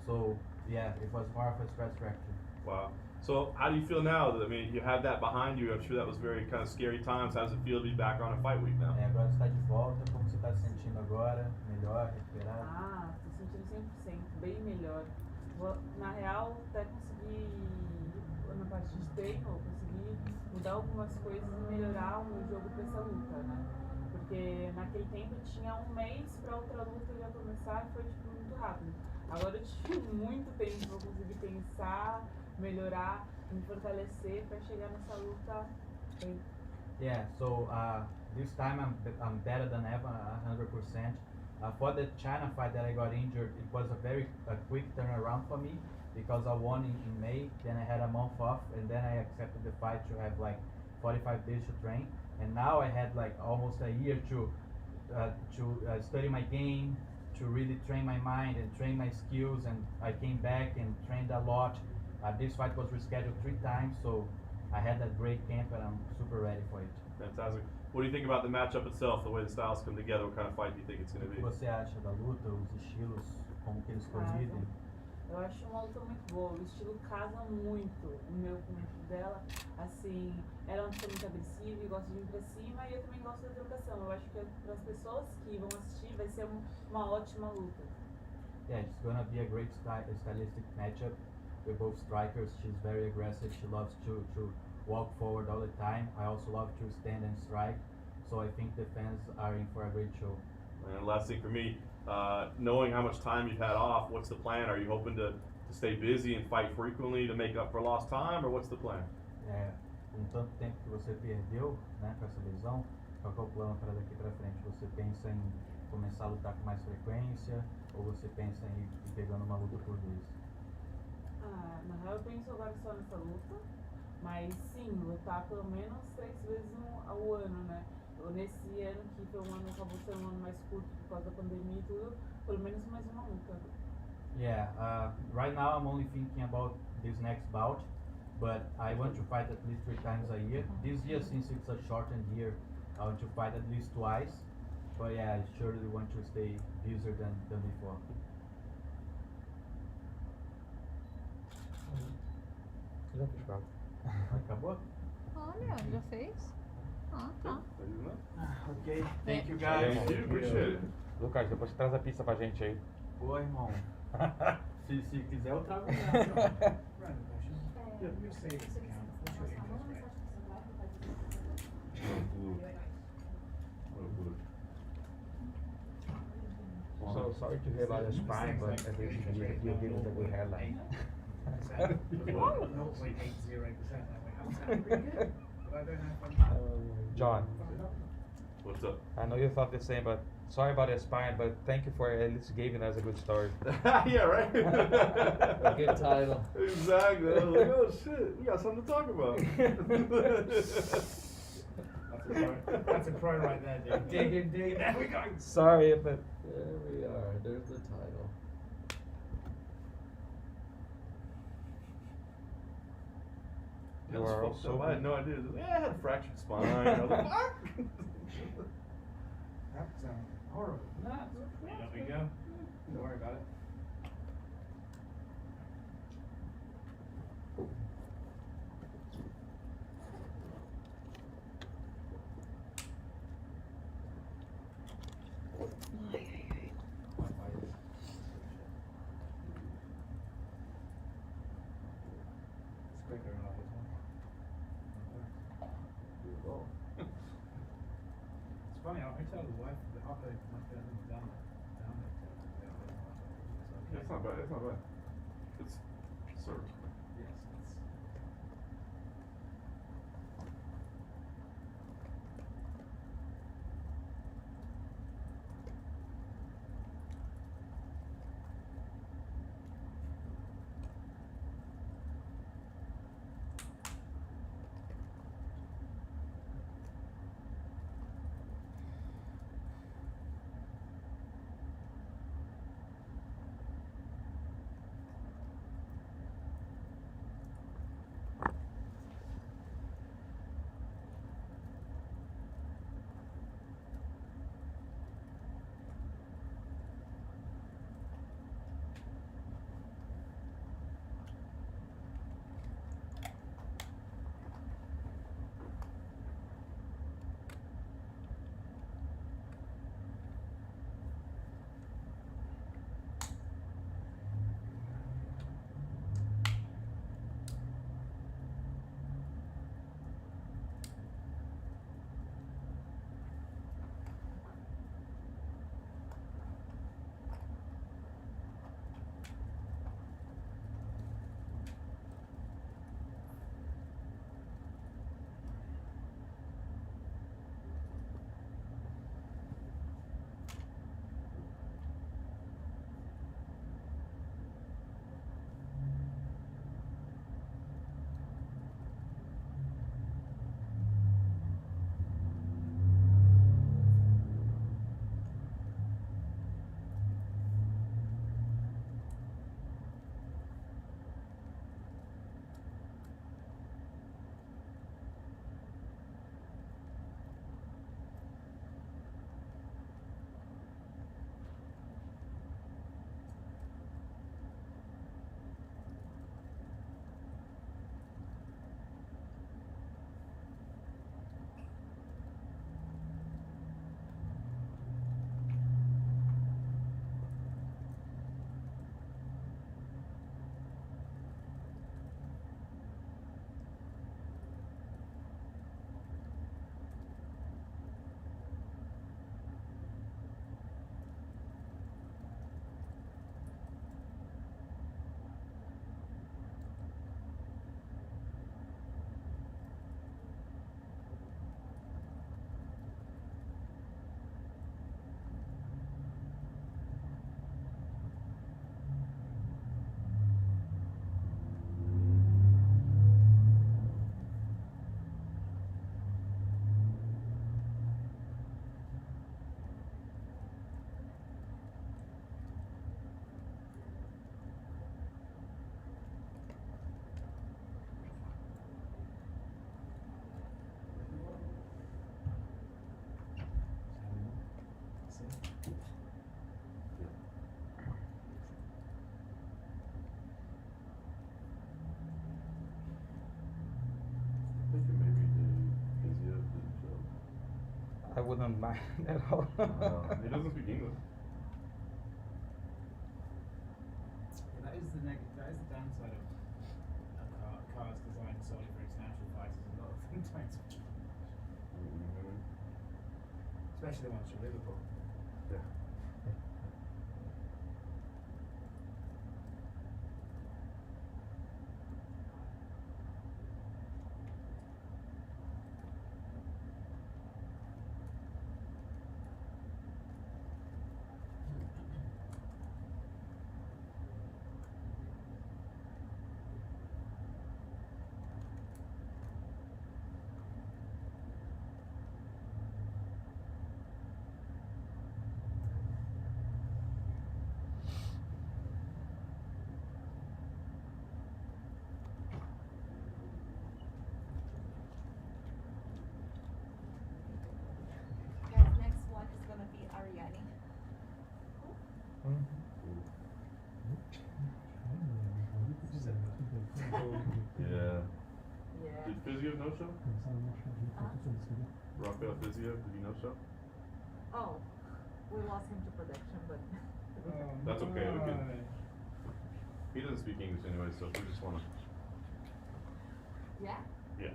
So yeah, it was more of a stress fracture. Wow. So how do you feel now? I mean, you have that behind you. I'm sure that was very kind of scary times. How does it feel to be back on a fight week now? Agora você está de volta, como você está se sentindo agora? Melhor, recuperado? Tô sentindo 100%, bem melhor. Na real, até consegui, na parte de treino, consegui mudar algumas coisas e melhorar o meu jogo pra essa luta, né? Porque naquele tempo eu tinha um mês pra outra luta já começar e foi tipo, muito rápido. Agora eu tive muito tempo pra conseguir pensar, melhorar, me fortalecer pra chegar nessa luta bem. Yeah, so this time I'm better than ever, 100%. For the China fight that I got injured, it was a quick turnaround for me because I won in May, then I had a month off, and then I accepted the fight to have like 45 days to train. And now I had like almost a year to study my game, to really train my mind and train my skills. And I came back and trained a lot. This fight was rescheduled 3 times, so I had a great camp and I'm super ready for it. Fantastic. What do you think about the matchup itself, the way the styles come together? What kind of fight do you think it's going O to que be? você acha da luta, os estilos, como que eles colidem? Eu acho uma luta muito boa, o estilo casa muito o meu com o dela, assim, ela é uma pessoa muito agressiva e gosta de ir pra cima e eu também gosto da trocação, eu acho que para as pessoas que vão assistir vai ser uma ótima luta. Yeah, it's gonna be a great stylistic matchup. We're both strikers. She's very aggressive. She loves to walk forward all the time. I also love to stand and strike. So I think the fans are in for a great show. And last thing for me, knowing how much time you've had off, what's the plan? Are you hoping to stay busy and fight frequently to make up for lost time, or what's the plan? Com tanto tempo que você perdeu, né, com essa lesão, qual que é o plano para daqui para frente? Você pensa em começar a lutar com mais frequência ou você pensa em ir pegando uma luta por vez? Na real eu penso agora só nessa luta, mas sim, lutar pelo menos 3 vezes ao ano, né? Nesse ano que foi um ano, acabou sendo um ano mais curto por causa da pandemia e tudo, pelo menos mais uma luta. Yeah, right now I'm only thinking about this next bout, but I want to fight at least 3 times a year. This year, since it's a shortened year, I want to fight at least twice. But yeah, I surely want to stay busier than before. Já fiz quatro. Acabou? Olha, já fez? Ah, tá. Ok, thank you guys. Thank you, appreciate it. Lucas, depois você traz a pizza pra gente aí. Pô, irmão. se quiser eu trago. Random question. Your savings account, what's your interest rate? So sorry to hear about your spine, but at least you're giving the good headline. 0.80%. But I don't know John, What's up? I know you thought the same, but sorry about your spine, but thank you for at least giving us a good story. Yeah, right? A good title. Exactly. I was like, oh shit, we got something to talk about. That's a pro right there, dude. Dig indeed. There we go. Sorry, but There we are. There's the title. That You was are fucked also- up. I had no idea. Yeah, I had a fractured spine. I was like, fuck. That's horrible. Nah, there we go. Don't worry about it. It's quicker than all this one. It's funny, I tell the wife that after my family's down That's not bad. That's not bad. It's served. Yes, it's don't mind at all. He doesn't speak English. Yeah, that is the downside of cars designed solely for international fighters. A lot of them don't speak English. Especially the ones from Liverpool. Yeah. Guys, next one is gonna be Ariane. Yeah. Yeah. Did Physio no show? Rafael Physio, did he no show? Oh, we lost him to production, but That's okay. We can. He doesn't speak English anyway, so if we just wanna. yeah. Yeah.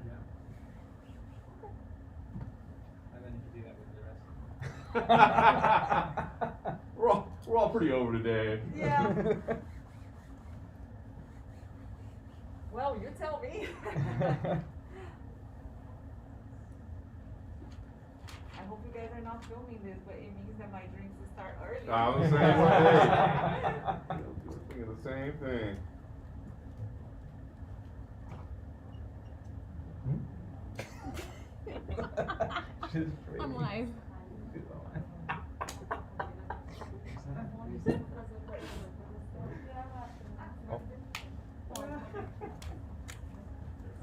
And then you can do that with the rest. we're all pretty over today. Yeah. Well, you tell me. I hope you guys are not filming this, but it means that my drinks will start early. I was thinking the same thing. I'm live.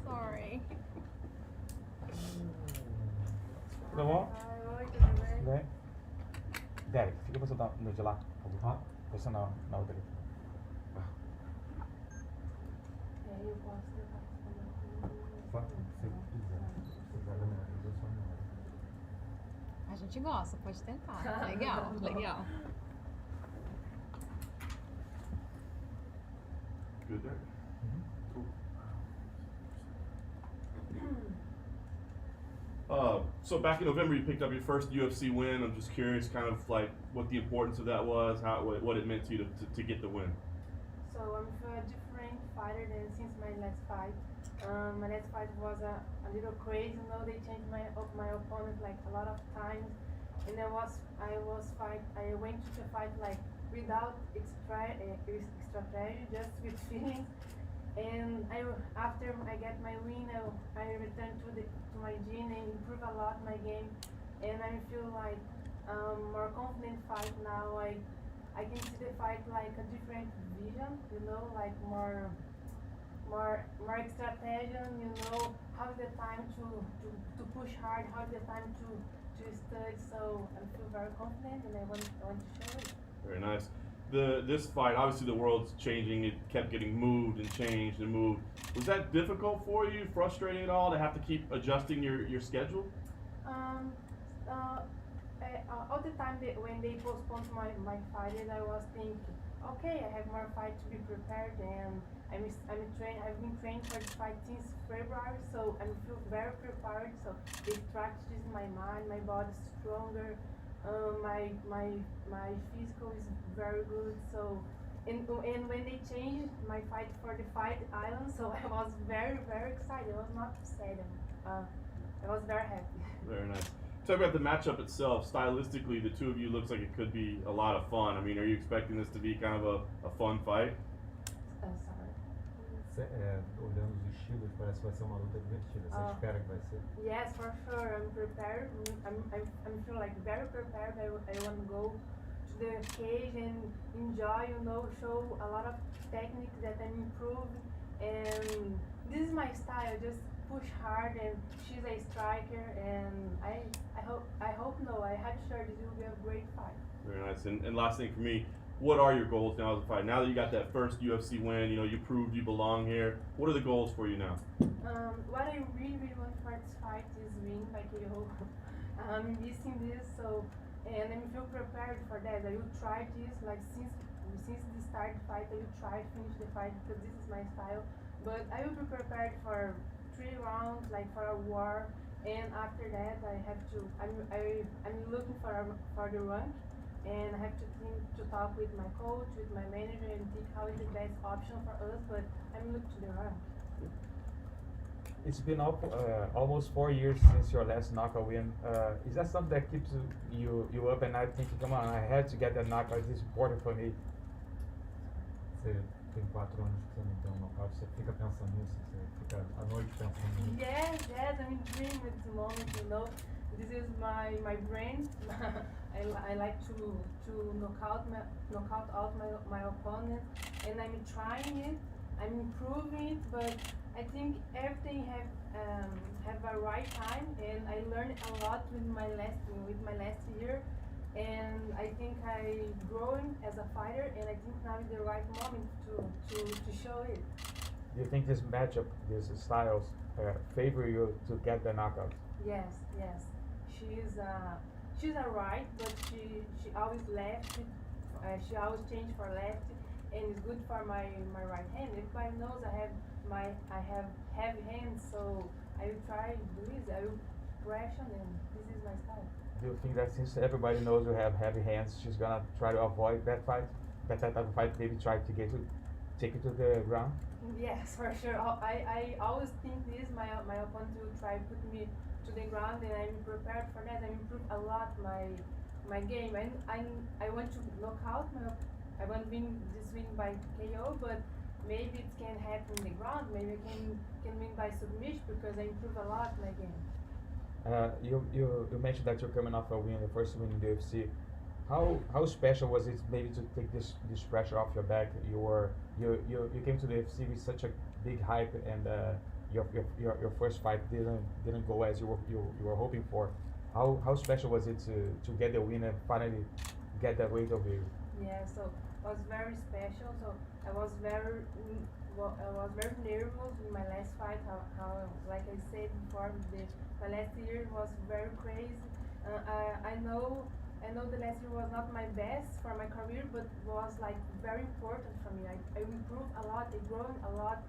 Sorry. Tudo bom? Oi, tudo bem? Bem? Derek, fica você no de lá. Você na outra ali. Eu posso A gente gosta, pode tentar. Legal, legal. Good there. Cool. So back in November, you picked up your first UFC win. I'm just curious, kind of like what the importance of that was, what it meant to you to get the win. So I'm a different fighter than since my last fight. My last fight was a little crazy. You know, they changed my opponent like a lot of times, and I went to the fight like without strategy, just with feelings. And after I get my win, I return to my gym and improve a lot my game, and I feel like more confident fight now. I can see the fight like a different vision, you know, like more strategy, you know, how's the time to push hard, how's the time to study. So I feel very confident, and I want to show it. Very nice. This fight, obviously the world's changing. It kept getting moved and changed and moved. Was that difficult for you, frustrating at all, to have to keep adjusting your schedule? All the time when they postponed my fight, I was thinking, okay, I have more fight to be prepared, and I've been trained for this fight since February, so I feel very prepared. So the strategies in my mind, my body's stronger, my physical is very good. So and when they changed my fight for the fight island, so I was very excited. I was not sad. I was very happy. Very nice. Talk about the matchup itself. Stylistically, the two of you looks like it could be a lot of fun. I mean, are you expecting this to be kind of a fun fight? Olhando os estilos, parece que vai ser uma luta divertida. Você espera que vai ser? Yes, for sure. I'm prepared. I'm feel like very prepared. I want to go to the cage and enjoy. You know, show a lot of techniques that I'm improving. And this is my style. Just push hard. And she's a striker. And I hope no. I have sure this will be a great fight. Very nice. And last thing for me, what are your goals now as a fight? Now that you got that first UFC win, you know, you proved you belong here. What are the goals for you now? What I really want for this fight is win by KO. I'm missing this, so and I feel prepared for that. I will try this like since the start fight. I will try to finish the fight because this is my style. But I will be prepared for 3 rounds, like for a war. And after that, I have to. I'm looking for the rank, and I have to think to talk with my coach, with my manager, and think how is the best option for us. But I'm looking to the rank. It's been almost 4 years since your last knockout win. Is that something that keeps you up at night thinking, come on, I have to get that knockout, this is important for me? Você tem 4 anos que você não tem um nocaute, você fica pensando nisso, você fica à noite pensando nisso. Yes, I'm dreaming with the moment, you know. This is my brain. I like to knock out my opponent, and I'm trying it. I'm improving it, but I think everything have a right time, and I learned a lot with my last year, and I think I growing as a fighter, and I think now is the right moment to show it. Do you think this matchup, these styles, favor you to get the knockout? Yes. She's a right, but she always left. She always change for left, and it's good for my right hand. Everybody knows I have heavy hands, so I will try to do this. I will pressure, and this is my style. Do you think that since everybody knows you have heavy hands, she's gonna try to avoid that fight, that type of fight, maybe try to take it to the ground? Yes, for sure. I always think this. My opponent will try to put me to the ground, and I'm prepared for that. I improve a lot my game. I want to knock out I want to win this win by KO, but maybe it can happen in the ground. Maybe I can win by submission because I improve a lot my game. You mentioned that you're coming off a win, the first win in the UFC. How special was it maybe to take this pressure off your back? You came to the UFC with such a big hype, and your first fight didn't go as you were hoping for. How special was it to get the win and finally get that weight over you? Yeah, so it was very special. So I was very nervous in my last fight. How like I said before, my last year was very crazy. I know the last year was not my best for my career, but was like very important for me. I improved a lot. I grown a lot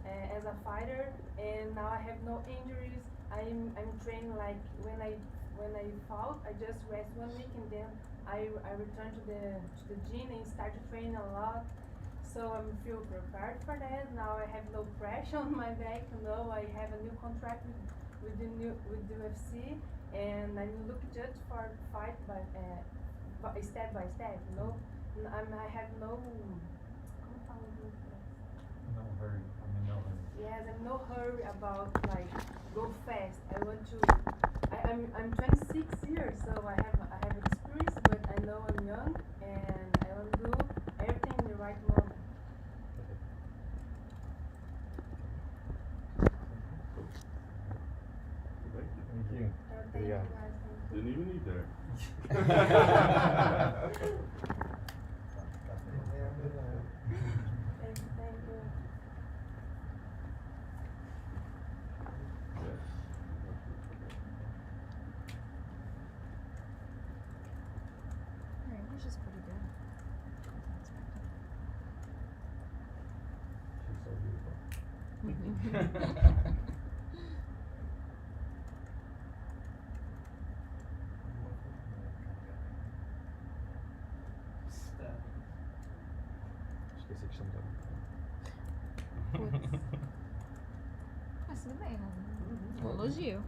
as a fighter, and now I have no injuries. I'm training like when I fought, I just rest 1 week, and then I returned to the gym and started training a lot. So I feel prepared for that. Now I have no pressure on my back. You know, I have a new contract with the UFC, and I'm looking just for fight by step by step. You know, I have no. No hurry. No hurry. Yes, I'm no hurry about like go fast. I want to. I'm 26 years, so I have experience, but I know I'm young, and I want to do everything in the right moment. Thank you. Thank you Yeah. guys. Thank you. Didn't even need there. Thank you. Her English is pretty good. She's so beautiful. Esqueci que chama dela. Putz. Mas tudo bem, né? Um elogio.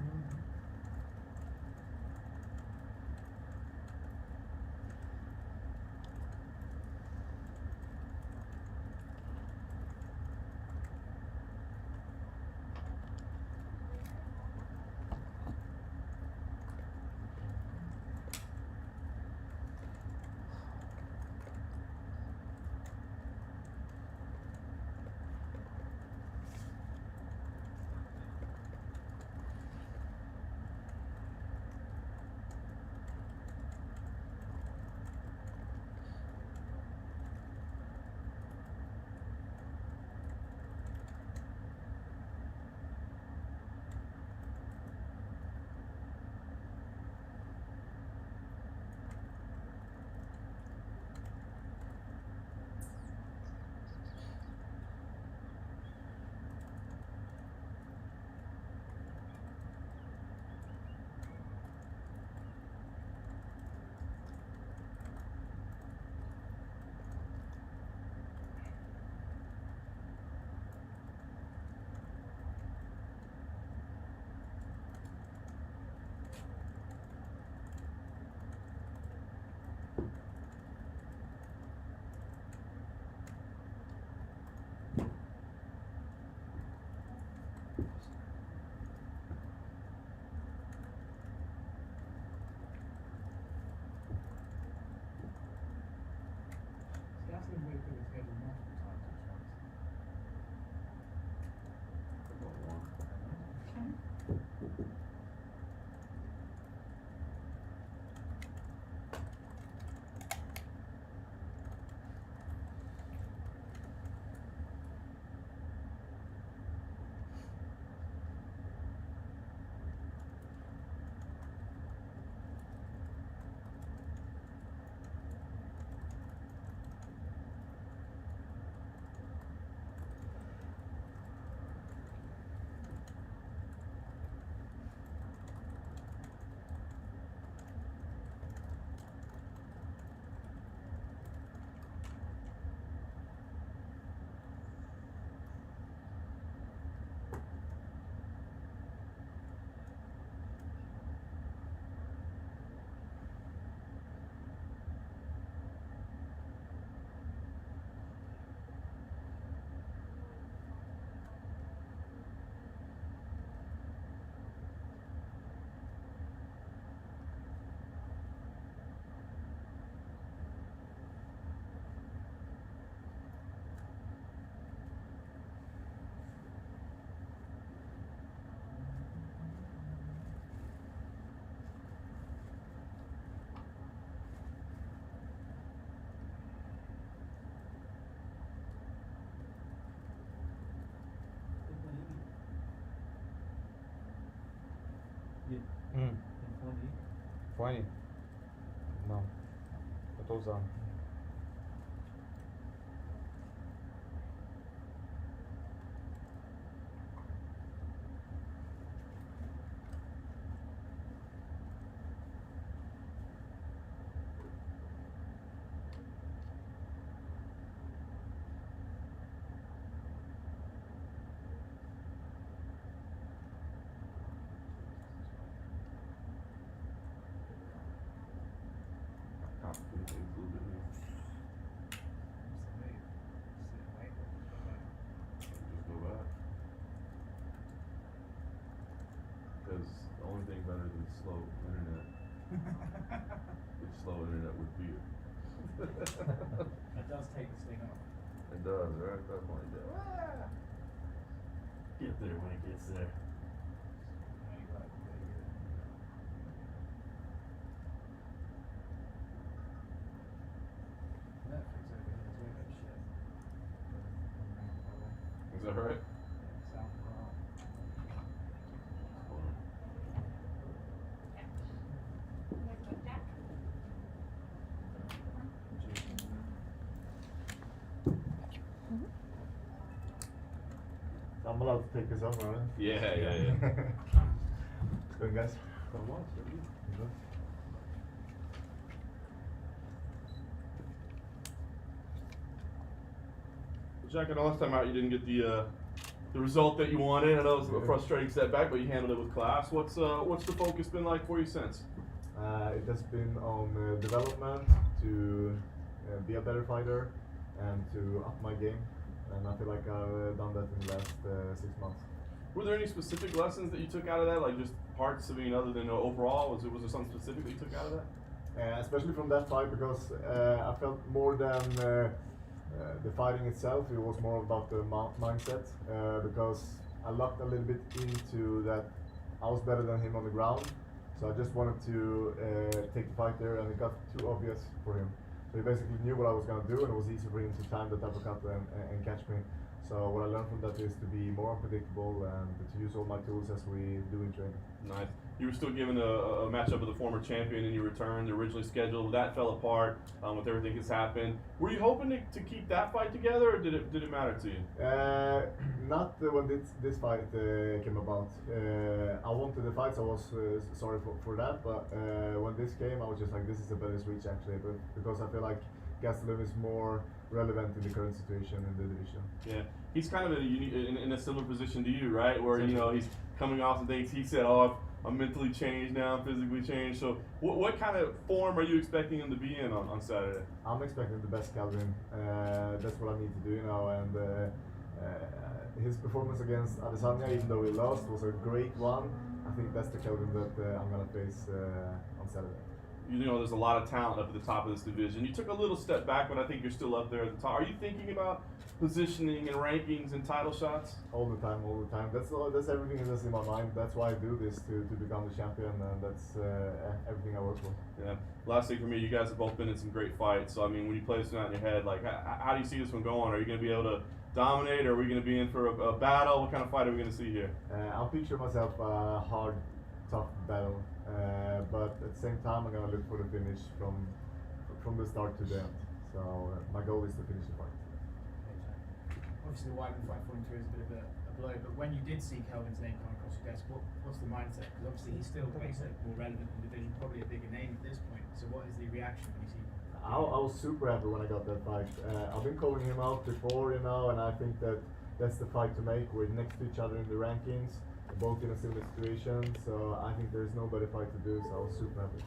Tem fone aí? Fone? Não. Eu tô usando. Complicate things a little bit here. Just go back. Because the only thing better than slow internet is slow internet with beer. That does take the sting off. It does, right? Definitely does. Get there when it gets there. Netflix over here is way better shit. Is that right? Sound well. Hold on. I'm allowed to take this over, right? Yeah. It's going, guys. Come on, sir. Jack, I know last time out you didn't get the result that you wanted. I know it was a frustrating setback, but you handled it with class. What's the focus been like for you since? It has been on development to be a better fighter and to up my game. And I feel like I've done that in the last 6 months. Were there any specific lessons that you took out of that, like just parts, I mean, other than overall? Was there something specific that you took out of that? Especially from that fight, because I felt more than the fighting itself, it was more about the mindset, because I lucked a little bit into that I was better than him on the ground, so I just wanted to take the fight there, and it got too obvious for him. So he basically knew what I was going to do, and it was easy for him to time that uppercut and catch me. So what I learned from that is to be more unpredictable and to use all my tools as we do in training. Nice. You were still given a matchup with a former champion in your return, originally scheduled. That fell apart with everything that's happened. Were you hoping to keep that fight together, or did it matter to you? Not when this fight came about. I wanted the fight, so I was sorry for that. But when this came, I was just like, this is the better switch actually, but because I feel like Gastelum is more relevant in the current situation in the division. Yeah, he's kind of in a similar position to you, right? Where he's coming off some things. He said, "Oh, I'm mentally changed now, I'm physically changed." So, what kind of form are you expecting him to be in on Saturday? I'm expecting the best Calvin. That's what I need to do, and his performance against Adesanya, even though he lost, was a great one. I think that's the Calvin that I'm gonna face on Saturday. You know, there's a lot of talent up at the top of this division. You took a little step back, but I think you're still up there at the top. Are you thinking about positioning and rankings and title shots? All the time. That's everything that's in my mind. That's why I do this, to become the champion, and that's everything I work for. Yeah. Last thing for me, you guys have both been in some great fights. So I mean, when you play this out in your head, like how do you see this one going? Are you going to be able to dominate, or are we going to be in for a battle? What kind of fight are we going to see here? I'll picture myself a hard, tough battle, but at the same time, I'm going to look for the finish from the start to the end. So my goal is to finish the fight. Obviously, the Weidman fight falling through is a bit of a blow, but when you did see Kelvin's name come across your desk, what's the mindset? Because obviously he's still basically more relevant in the division, probably a bigger name at this point. So what is the reaction when you see him? I was super happy when I got that fight. I've been calling him out before, and I think that's the fight to make. We're next to each other in the rankings, both in a similar situation, so I think there's no better fight to do, so I was super happy.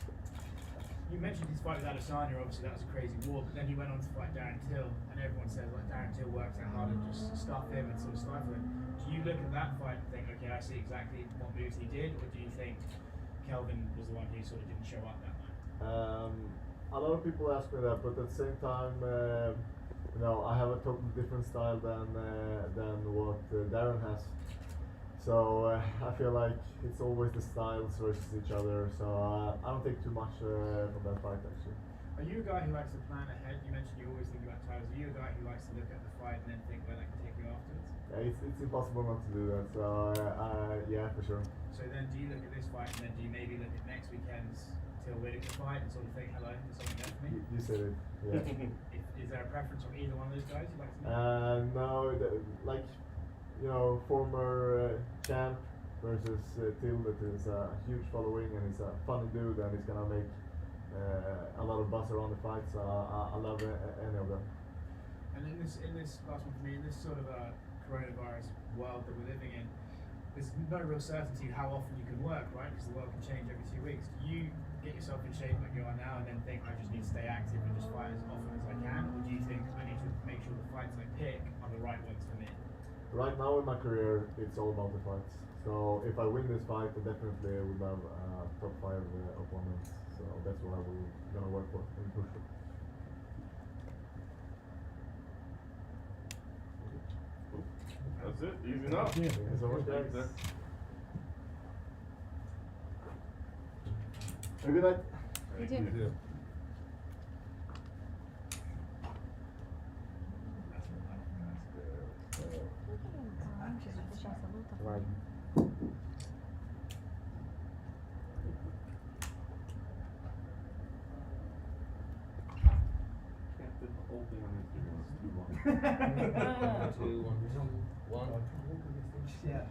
You mentioned his fight with Adesanya, obviously that was a crazy war, but then he went on to fight Darren Till, and everyone says like Darren Till works out hard and just stuff him and sort of stifle him. Do you look at that fight and think, okay, I see exactly what moves he did, or do you think Kelvin was the one who sort of didn't show up that night? A lot of people ask me that, but at the same time, I have a totally different style than what Darren has. So I feel like it's always the styles versus each other. So I don't take too much from that fight actually. Are you a guy who likes to plan ahead? You mentioned you always think about titles. Are you a guy who likes to look at the fight and then think where that can take you afterwards? Yeah, it's impossible not to do that. So yeah, for sure. So then do you look at this fight and then do you maybe look at next weekend's Till Whittaker fight and sort of think, hello, there's something there for me? You said it. Yeah. Is there a preference from either one of those guys you'd like to know? No, like, you know, former champ versus Till, that is a huge following and he's a funny dude and he's gonna make a lot of buzz around the fight, so I love any of them. And in this last one for me, in this sort of coronavirus world that we're living in, there's no real certainty how often you can work, right? Because the world can change every 2 weeks. Do you get yourself in shape like you are now and then think, I just need to stay active and just fight as often as I can? Or do you think, I need to make sure the fights I pick are the right ones for me? Right now in my career, it's all about the fights. So if I win this fight, I definitely will have top 5 opponents. So that's what I will gonna work for and push for. That's it. Easy enough. Thank you so much, guys. Have a good night. You too. Vai. Can't fit the whole thing on Instagram. It's too long. 2, 1, 1. Yeah.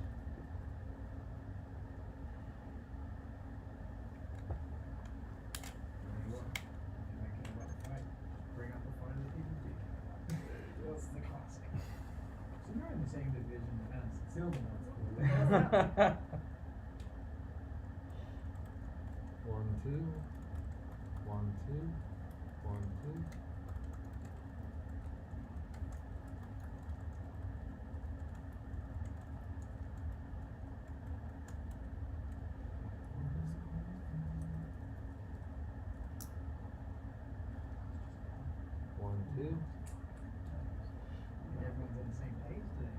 Bring up the fight of the people. That's the classic. So you're in the same division as Silver. 1, 2. 1, 2. 1, 2. Everyone's on the same page today.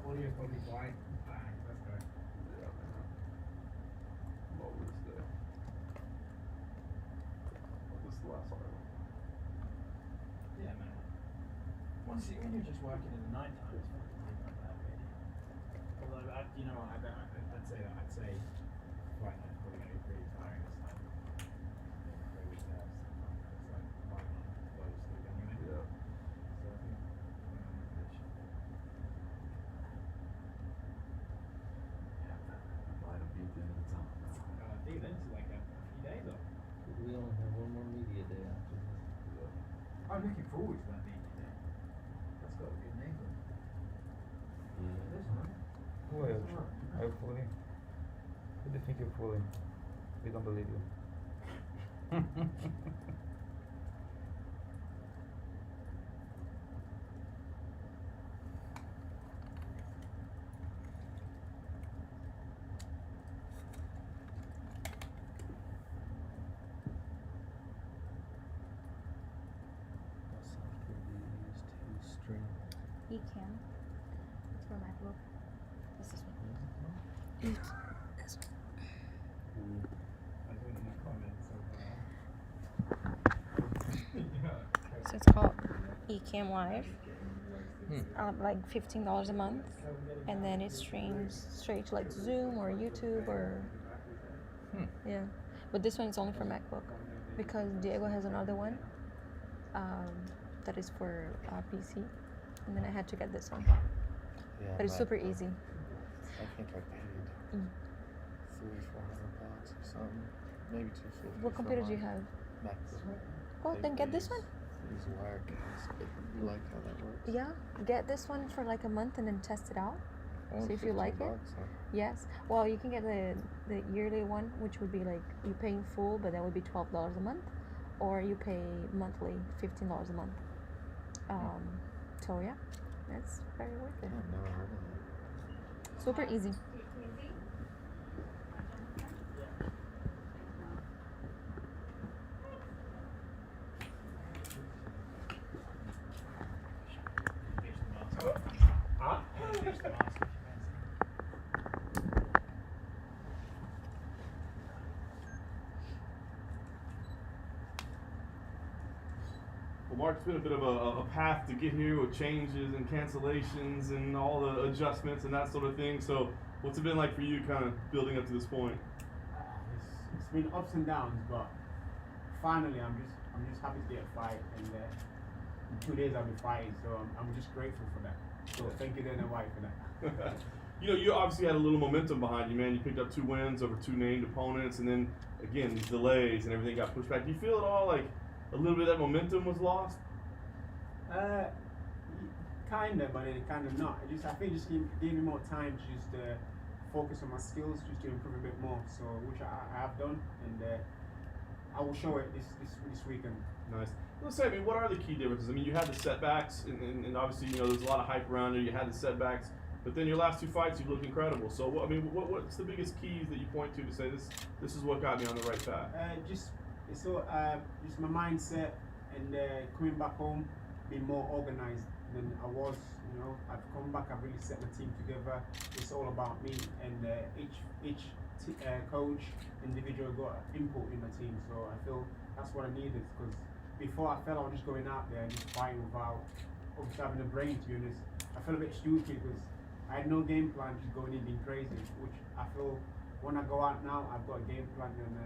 Audio's probably fine. Let's go. Yeah, man. I'm over this day. This is the last article. Yeah, man. When you're just working in the night time, it's fucking not that bad, really. Although, I'd say right now it's probably going to be pretty tiring this time. Very weak nerves. It's like right now, go to sleep anyway. Yeah. So I think Light a beat the end of the tunnel. I think then it's like a few days off. We only have one more media day after this. I'm looking forward to that meeting day. That's got a good name on it. This one. Well, are you fooling? Who do you think you're fooling? We don't believe you. What software do you use to stream? eCam. It's for MacBook. This is one. This one. I don't know comments so So it's called eCam Live. Like $15 a month, and then it streams straight to like Zoom or YouTube or yeah. But this one is only for MacBook because Diego has another one that is for PC, and then I had to get this one. Yeah, But it's super easy. I think I paid $300-400 or something, maybe $250. What computer do you have? MacBook. Well, then get this one. Use Wirecast, but you like how that works? Yeah, get this one for like a month and then test it out. Oh, See if you like it. $15, huh? Yes. Well, you can get the yearly one, which would be like you paying full, but that would be $12 a month, or you pay monthly $15 a month. So yeah, it's very worth it. I've never heard of that. Super easy. Well, Mark, it's been a bit of a path to get here with changes and cancellations and all the adjustments and that sort of thing. So, what's it been like for you, kind of building up to this point? It's been ups and downs, but finally, I'm just happy to get a fight, and in 2 days I'll be fighting. So I'm just grateful for that. So thank you, Dana White, for that. You know, you obviously had a little momentum behind you, man. You picked up 2 wins over 2 named opponents, and then again these delays and everything got pushed back. Do you feel at all like a little bit of that momentum was lost? Kinda, but then kinda not. I think just gave me more time to just focus on my skills, just to improve a bit more. So which I have done, and I will show it this weekend. Nice. Let's say, I mean, what are the key differences? I mean, you had the setbacks, and obviously, you know, there's a lot of hype around you. You had the setbacks, but then your last 2 fights, you looked incredible. So, what's the biggest keys that you point to say this is what got me on the right path? Just my mindset, and coming back home, being more organized than I was. You know, I've come back, I've really set my team together. It's all about me, and each coach, individual got input in my team. So I feel that's what I needed, because before I felt I was just going out there and just fighting without obviously having a brain, to be honest. I felt a bit stupid because I had no game plan, just going in being crazy, which I feel when I go out now, I've got a game plan and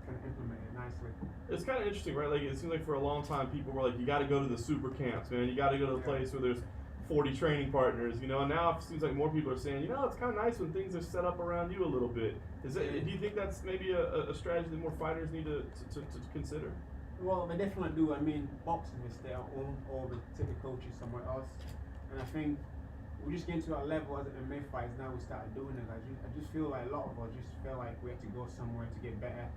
can implement it nicely. It's kind of interesting, right? Like, it seems like for a long time, people were like, you got to go to the super camps, man. You got to go to the place where there's 40 training partners, you know, and now it seems like more people are saying, you know, it's kind of nice when things are set up around you a little bit. Do you think that's maybe a strategy that more fighters need to consider? Well, they definitely do. I mean, boxing is their own, or they take the coaches somewhere else. And I think we're just getting to that level as MMA fights now. We started doing it. I just feel like a lot of us just feel like we have to go somewhere to get better.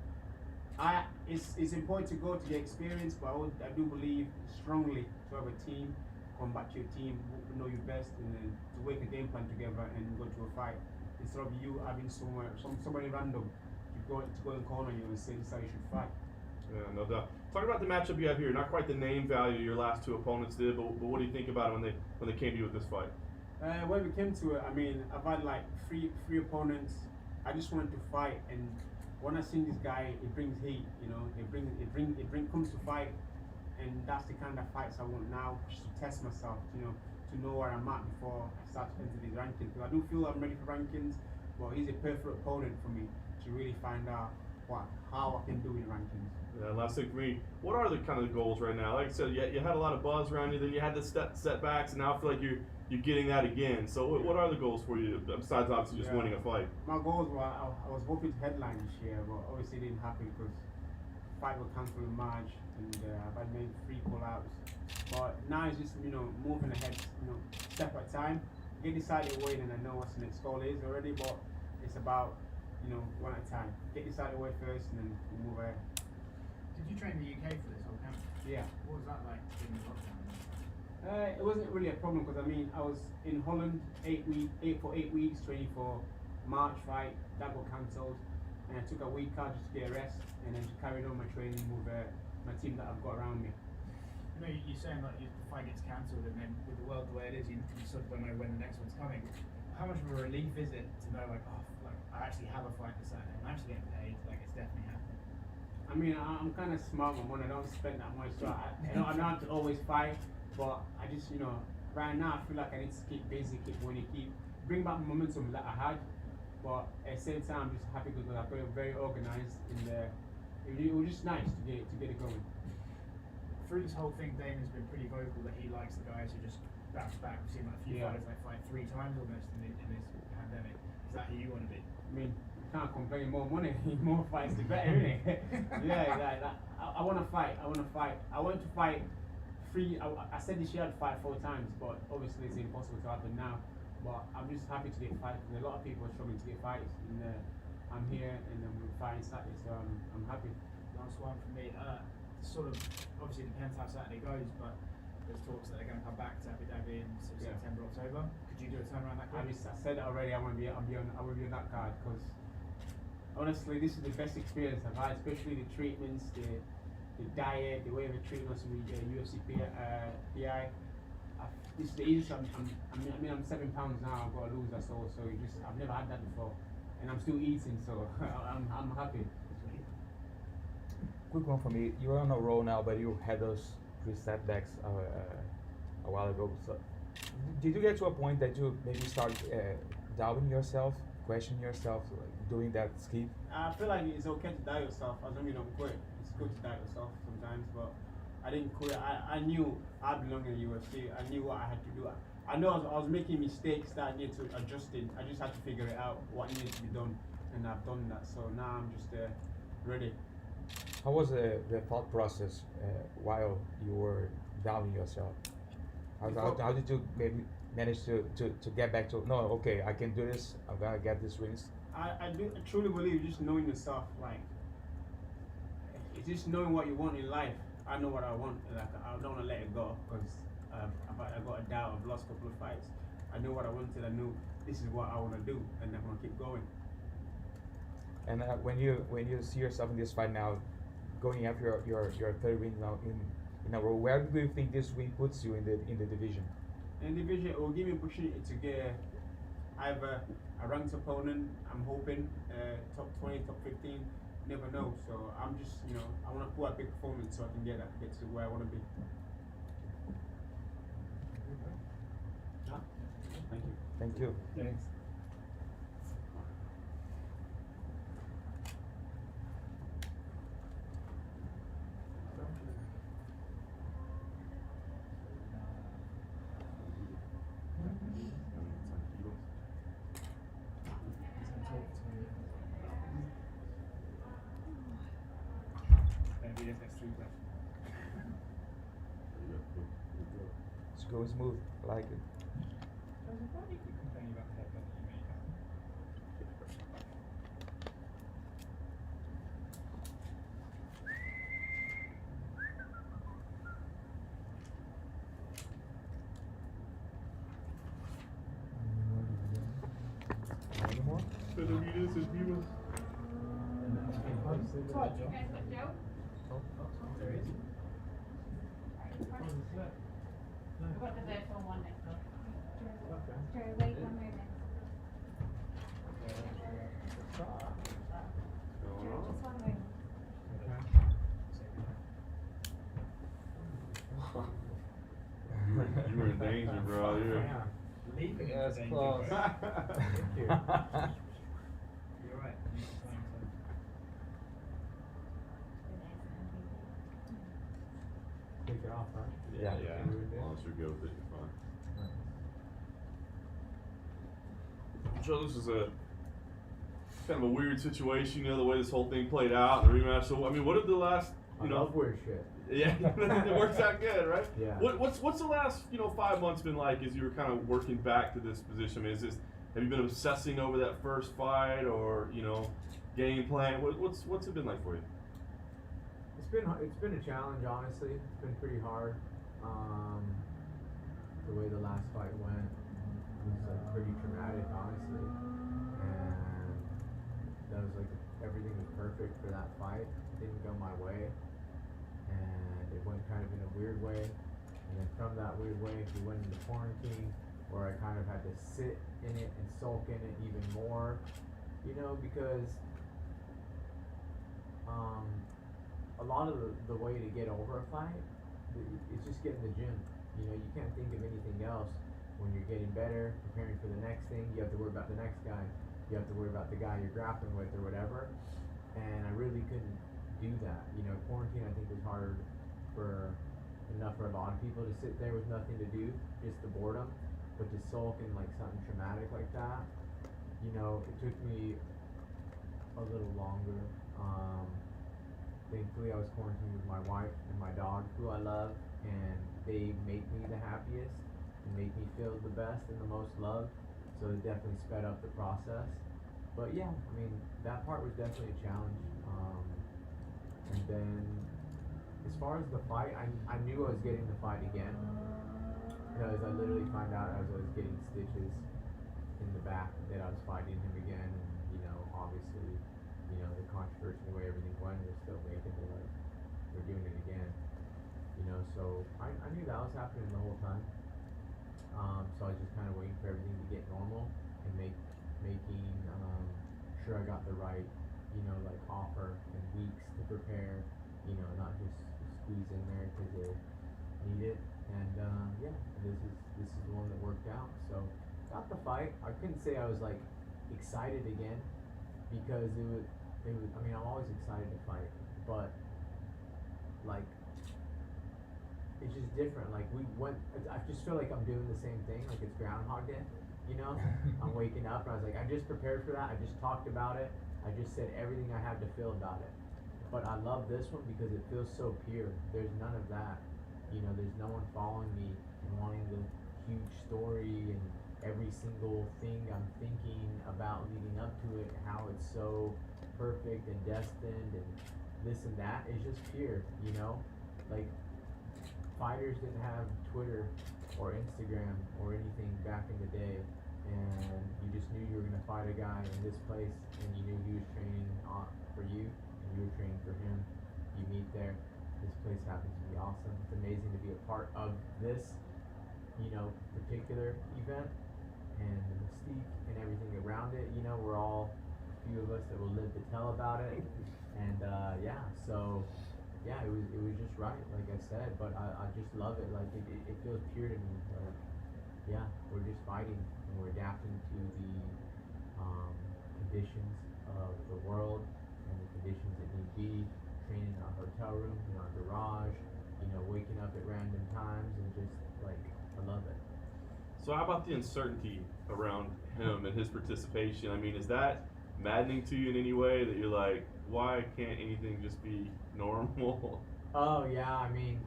It's important to go to get experience, but I do believe strongly to have a team, come back to your team, know you best, and then to work a game plan together and go to a fight instead of you having somebody random to go and corner you and say this is how you should fight. Yeah, no doubt. Talk about the matchup you have here. Not quite the name value your last 2 opponents did, but what do you think about it when they came to you with this fight? When we came to it, I mean, I've had like three opponents. I just wanted to fight, and when I seen this guy, it brings heat. You know, it comes to fight, and that's the kind of fights I want now, just to test myself. You know, to know where I'm at before I start to enter these rankings. Because I do feel I'm ready for rankings, but he's a perfect opponent for me to really find out how I can do in rankings. Yeah, last thing for me, what are the kind of goals right now? Like I said, you had a lot of buzz around you, then you had the setbacks, and now I feel like you're getting that again. So what are the goals for you, besides obviously just winning a fight? My goals were, I was hoping to headline this year, but obviously it didn't happen because the fight was cancelled in March, and I've had made 3 pull-outs. But now it's just, you know, moving ahead, you know, step at a time. Get decided way, and I know what the next goal is already, but it's about, you know, one at a time. Get decided way first, and then we'll move ahead. Did you train in the UK for this whole camp? Yeah. What was that like during the lockdown? It wasn't really a problem because I mean I was in Holland 8 weeks training for March fight that got cancelled, and I took a week out just to get a rest and then just carried on my training with my team that I've got around me. You know, you're saying like the fight gets cancelled, and then with the world the way it is, you sort of don't know when the next one's coming. How much of a relief is it to know like, oh, like I actually have a fight this Saturday, I'm actually getting paid, like it's definitely happening? I mean, I'm kind of smart with money. I don't spend that much, so I don't have to always fight. But I just, you know, right now I feel like I need to keep busy, keep winning, bring back the momentum that I had. But at the same time, I'm just happy because I feel very organized, and it was just nice to get it going. Through this whole thing, Dana's been pretty vocal that he likes the guys who just bounce back. We've seen like a few fighters like fight 3 times almost in this pandemic. Is that who you want to be? I mean, can't complain. More money, more fights, the better, isn't it? Yeah. I want to fight. I want to fight 3. I said this year I'd fight 4 times, but obviously it's impossible to happen now. But I'm just happy to get fights because a lot of people are struggling to get fights, and I'm here and I'm fighting Saturday, so I'm happy. Last one for me. sort of obviously it depends how Saturday goes, but there's talks that they're going to come back to Abu Dhabi in September, October. Could you do a turnaround that quick? I said it already. I will be on that card because honestly, this is the best experience I've had, especially the treatments, the diet, the way they treat us with UFC PI. This is the easiest. I'm 7 pounds now. I've got to lose. That's all. So I've never had that before, and I'm still eating. So I'm happy. Quick one for me. You're on a roll now, but you had those 3 setbacks a while ago. So, did you get to a point that you maybe start doubting yourself, questioning yourself, like doing that skip? I feel like it's okay to doubt yourself as long as you don't quit. It's good to doubt yourself sometimes, but I didn't quit. I knew I belonged in the UFC. I knew what I had to do. I know I was making mistakes that I needed to adjust it. I just had to figure it out what needed to be done, and I've done that. So now I'm just ready. How was the thought process while you were doubting yourself? How did you maybe manage to get back to, no, okay, I can do this, I'm gonna get this wins? I truly believe just knowing yourself, like, it's just knowing what you want in life. I know what I want, like, I don't want to let it go because I got a doubt. I've lost a couple of fights. I knew what I wanted. I knew this is what I want to do, and I'm gonna keep going. And when you see yourself in this fight now, going after your third win now in a row, where do you think this win puts you in the division? In the division, it will give me opportunity to get either a ranked opponent. I'm hoping top 20, top 15. Never know. So I'm just, I want to put a big performance so I can get to where I want to be. Thank you. Thank you. Thanks. It's going smooth, I like it. Anymore? Todd, you guys got Joe? There is. We've got the virtual one next door. Jerry, wait 1 moment. Just 1 moment. You were in danger, bro. Leaving Yeah, it it's to close. danger, bro. Thank you. You're right. Take it off, right? Yeah. Yeah. As long as you're good with it, you're fine. Joe, this is a kind of a weird situation, the way this whole thing played out, the rematch. So, I mean, what did the last, I love weird shit. Yeah, it works out good, right? Yeah. What's the last 5 months been like as you were kind of working back to this position? I mean, have you been obsessing over that first fight, or game plan? What's it been like for you? It's been a challenge, honestly. It's been pretty hard. The way the last fight went was pretty traumatic, honestly, and that was like everything was perfect for that fight. Didn't go my way, and it went kind of in a weird way. And then from that weird way, we went into quarantine, where I kind of had to sit in it and sulk in it even more, because a lot of the way to get over a fight is just get in the gym. You can't think of anything else when you're getting better, preparing for the next thing. You have to worry about the next guy. You have to worry about the guy you're grappling with or whatever. And I really couldn't do that. Quarantine I think was hard for a lot of people to sit there with nothing to do, just the boredom. But to sulk in like something traumatic like that, it took me a little longer. Thankfully, I was quarantined with my wife and my dog, who I love, and they make me the happiest and make me feel the best and the most loved. So it definitely sped up the process. But yeah, I mean, that part was definitely a challenge. And then as far as the fight, I knew I was getting the fight again because I literally found out as I was getting stitches in the back that I was fighting him again, and obviously, the controversy, the way everything went, was still making it like we're doing it again. So I knew that was happening the whole time. So I was just kind of waiting for everything to get normal and making sure I got the right, like offer and weeks to prepare, not just squeeze in there because they need it. And yeah, this is the one that worked out. So got the fight. I couldn't say I was like excited again because it was. I mean, I'm always excited to fight, but like it's just different. Like I just feel like I'm doing the same thing. Like it's Groundhog Day. I'm waking up and I was like, I just prepared for that. I just talked about it. I just said everything I had to feel about it. But I love this one because it feels so pure. There's none of that. There's no one following me and wanting the huge story and every single thing I'm thinking about leading up to it, how it's so perfect and destined and this and that. It's just pure, like fighters didn't have Twitter or Instagram or anything back in the day, and you just knew you were going to fight a guy in this place, and you knew he was training for you and you were training for him. You meet there. This place happens to be awesome. It's amazing to be a part of this particular event and the mystique and everything around it. We're all a few of us that will live to tell about it. And yeah, so yeah, it was just right, like I said. But I just love it. Like it feels pure to me. Like yeah, we're just fighting and we're adapting to the conditions of the world and the conditions that need be. Training in our hotel room, in our garage, waking up at random times, and just like I love it. So how about the uncertainty around him and his participation? I mean, is that maddening to you in any way that you're like, why can't anything just be normal? Oh yeah, I mean,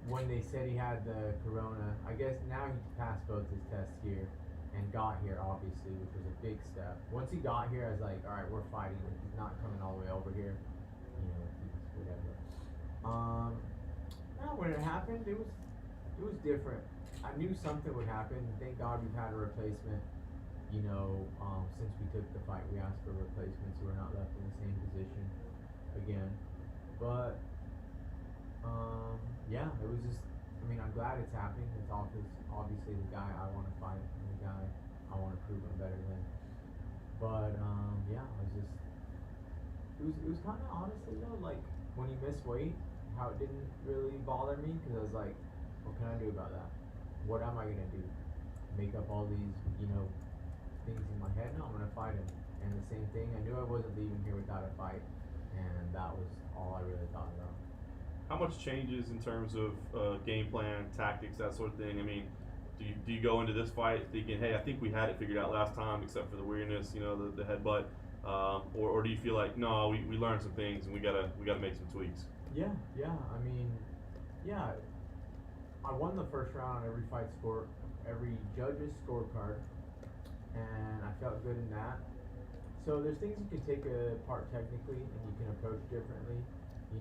when they said he had the corona, I guess now he passed both his tests here and got here, obviously, which was a big step. Once he got here, I was like, all right, we're fighting. He's not coming all the way over here. Whatever. Yeah, when it happened, it was different. I knew something would happen. Thank God we've had a replacement. Since we took the fight, we asked for replacements, so we're not left in the same position again. But yeah, it was just. I mean, I'm glad it's happening. It's obviously the guy I want to fight and the guy I want to prove I'm better than. But yeah, I was just. It was kind of honestly though, like when you miss weight, how it didn't really bother me because I was like, what can I do about that? What am I gonna do? Make up all these, things in my head? No, I'm gonna fight him. And the same thing, I knew I wasn't leaving here without a fight, and that was all I really thought about. How much changes in terms of game plan, tactics, that sort of thing? I mean, do you go into this fight thinking, hey, I think we had it figured out last time, except for the weirdness, the headbutt? Or do you feel like no, we learned some things and we gotta make some tweaks? Yeah. I mean, yeah. I won the first round on every every judge's scorecard, and I felt good in that. So there's things you can take apart technically, and you can approach differently.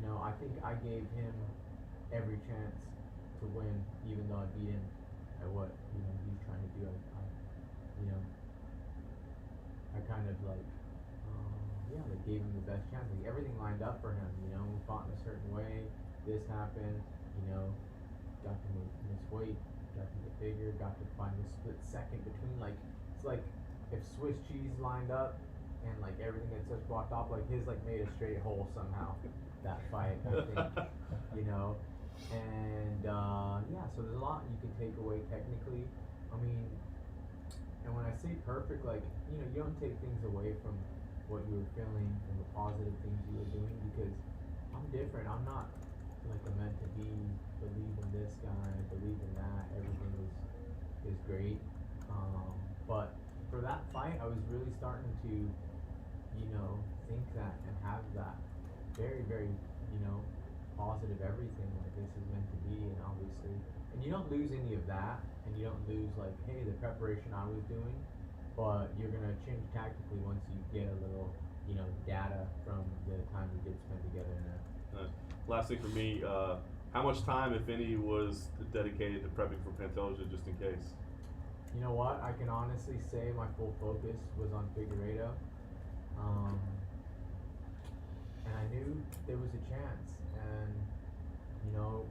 I think I gave him every chance to win, even though I beat him at what he's trying to do. I kind of like. Yeah, they gave him the best chance. Like everything lined up for him. We fought in a certain way. This happened. Got to miss weight. Got to get bigger. Got to find the split second between it's like if Swiss cheese lined up and like everything that's just blocked off. Like his made a straight hole somehow. That fight, I think. And yeah. So there's a lot you can take away technically. I mean, and when I say perfect, you don't take things away from what you were feeling and the positive things you were doing because I'm different. I'm not meant to believe in this guy, believe in that. Everything is great. But for that fight, I was really starting to, think that and have that very, very, positive everything. Like this is meant to be, and obviously, and you don't lose any of that, and you don't lose hey, the preparation I was doing. But you're gonna change tactically once you get a little, data from the time we did spend together in there. last thing for me, how much time, if any, was dedicated to prepping for Pantoja, just in case? You know what? I can honestly say my full focus was on Figueiredo. And I knew there was a chance. And, you know,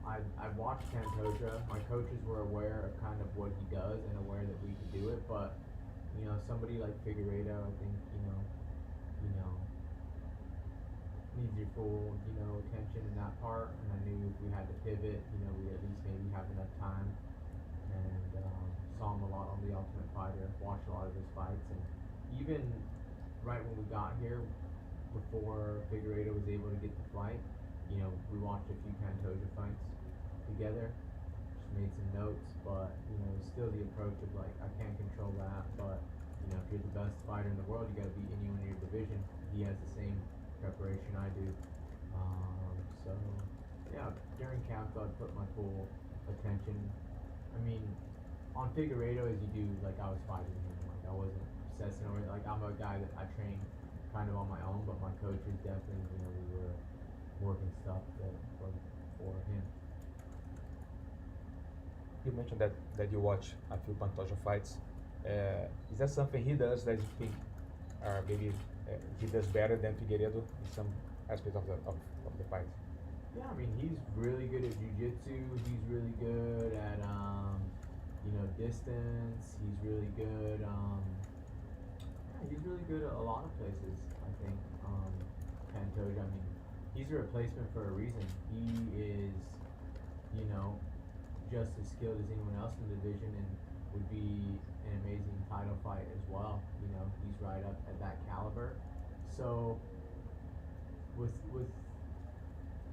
I watched Pantoja. My coaches were aware of kind of what he does and aware that we could do it. But, you know, somebody like Figueiredo, I think, you know, needs your full, attention in that part. And I knew if we had to pivot, we at least maybe have enough time. And saw him a lot on The Ultimate Fighter, watched a lot of his fights, and even right when we got here, before Figueiredo was able to get the fight, we watched a few Pantoja fights together, just made some notes, but still the approach of like, I can't control that, but if you're the best fighter in the world, you got to beat anyone in your division. He has the same preparation I do. So yeah, during camp I'd put my full attention. I mean, on Figueiredo as you do, like I was fighting him, like I wasn't obsessing over it. Like I'm a guy that I train kind of on my own, but my coaches definitely, we were working stuff for him. You mentioned that you watch a few Pantoja fights. Is that something he does that you think maybe he does better than Figueiredo in some aspect of the fight? Yeah, I mean he's really good at jiu-jitsu. He's really good at distance. He's really good. He's really good at a lot of places. I think Pantoja. I mean, he's a replacement for a reason. He is, just as skilled as anyone else in the division, and would be an amazing title fight as well. He's right up at that caliber. So with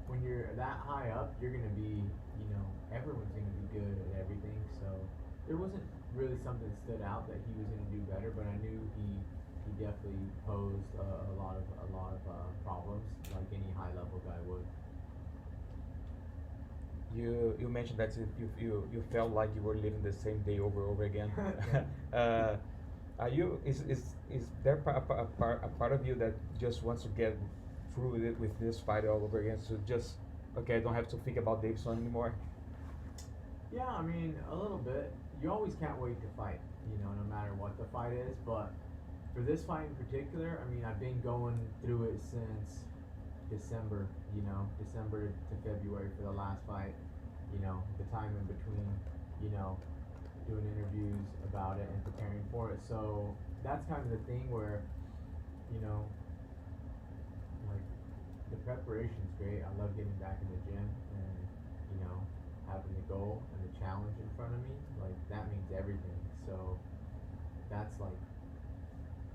when you're that high up, you're gonna be, everyone's gonna be good at everything. So there wasn't really something that stood out that he was gonna do better, but I knew he definitely posed a lot of problems, like any high level guy would. You mentioned that you felt like you were living the same day over again. Is there a part of you that just wants to get through it with this fight all over again? So just I don't have to think about Davison anymore. Yeah, I mean a little bit. You always can't wait to fight, no matter what the fight is. But for this fight in particular, I mean I've been going through it since December. December to February for the last fight. The time in between, doing interviews about it and preparing for it. So that's kind of the thing where, like the preparation's great. I love getting back in the gym and, having the goal and the challenge in front of me. Like that means everything. So that's like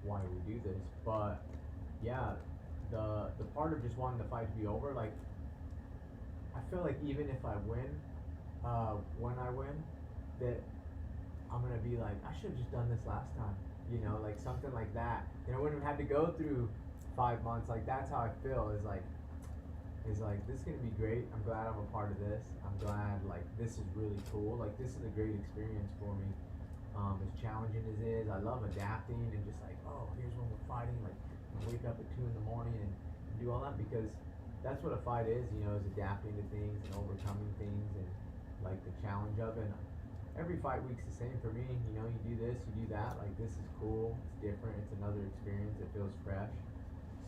why we do this. But yeah, the part of just wanting the fight to be over, like I feel like even if I win, when I win, that I'm gonna be like, I should have just done this last time, like something like that. I wouldn't have had to go through 5 months. Like that's how I feel. Is like this is gonna be great. I'm glad I'm a part of this. I'm glad like this is really cool. Like this is a great experience for me. As challenging as it is, I love adapting and just like, oh, here's when we're fighting. Like I wake up at 2 in the morning and do all that because that's what a fight is, is adapting to things and overcoming things and like the challenge of it. And every fight week's the same for me. You do this, you do that. Like this is cool. It's different. It's another experience. It feels fresh.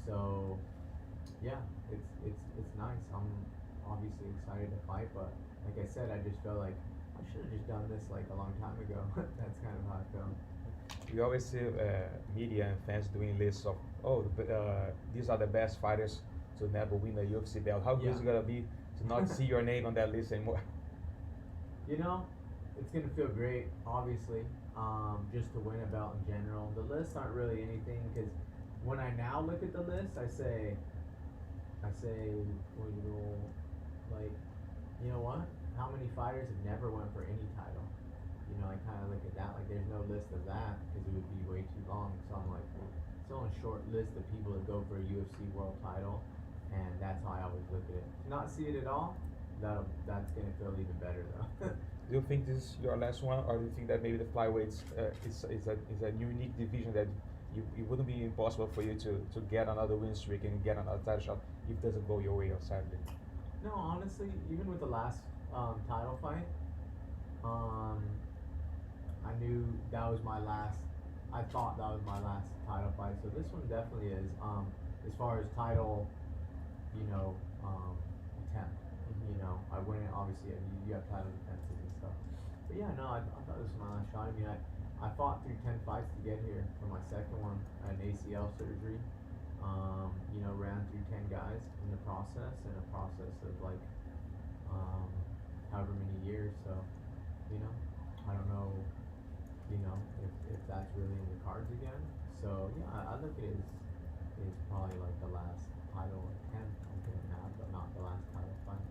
So yeah, it's nice. I'm obviously excited to fight, but like I said, I just felt like I should have just done this like a long time ago. That's kind of how I felt. We always see media and fans doing lists of these are the best fighters to never win a UFC belt. How good is it gonna be to not see your name on that list anymore? It's gonna feel great, obviously, just to win a belt in general. The lists aren't really anything because when I now look at the list, I say, well, like, you know what? How many fighters have never won for any title? I kind of look at that like there's no list of that because it would be way too long. So I'm like, it's only a short list of people that go for a UFC world title, and that's how I always look at it. To not see it at all, that's gonna feel even better though. Do you think this is your last one, or do you think that maybe the flyweights is a unique division that it wouldn't be impossible for you to get another win streak and get another title shot if it doesn't go your way on Saturday. No, honestly, even with the last title fight, um, I knew that was my last. I thought that was my last title fight. So this one definitely is. As far as title, you know, attempt. You know, I win it. Obviously, you have title defenses and stuff. But yeah, no, I thought this was my last shot. I mean, I fought through 10 fights to get here for my second one. I had an ACL surgery. You know, ran through 10 guys in the process, and a process of like, however many years. So, you know, I don't know, you know, if that's really in the cards again. So yeah, I look at it as probably like the last title attempt I'm gonna have, but not the last title fight.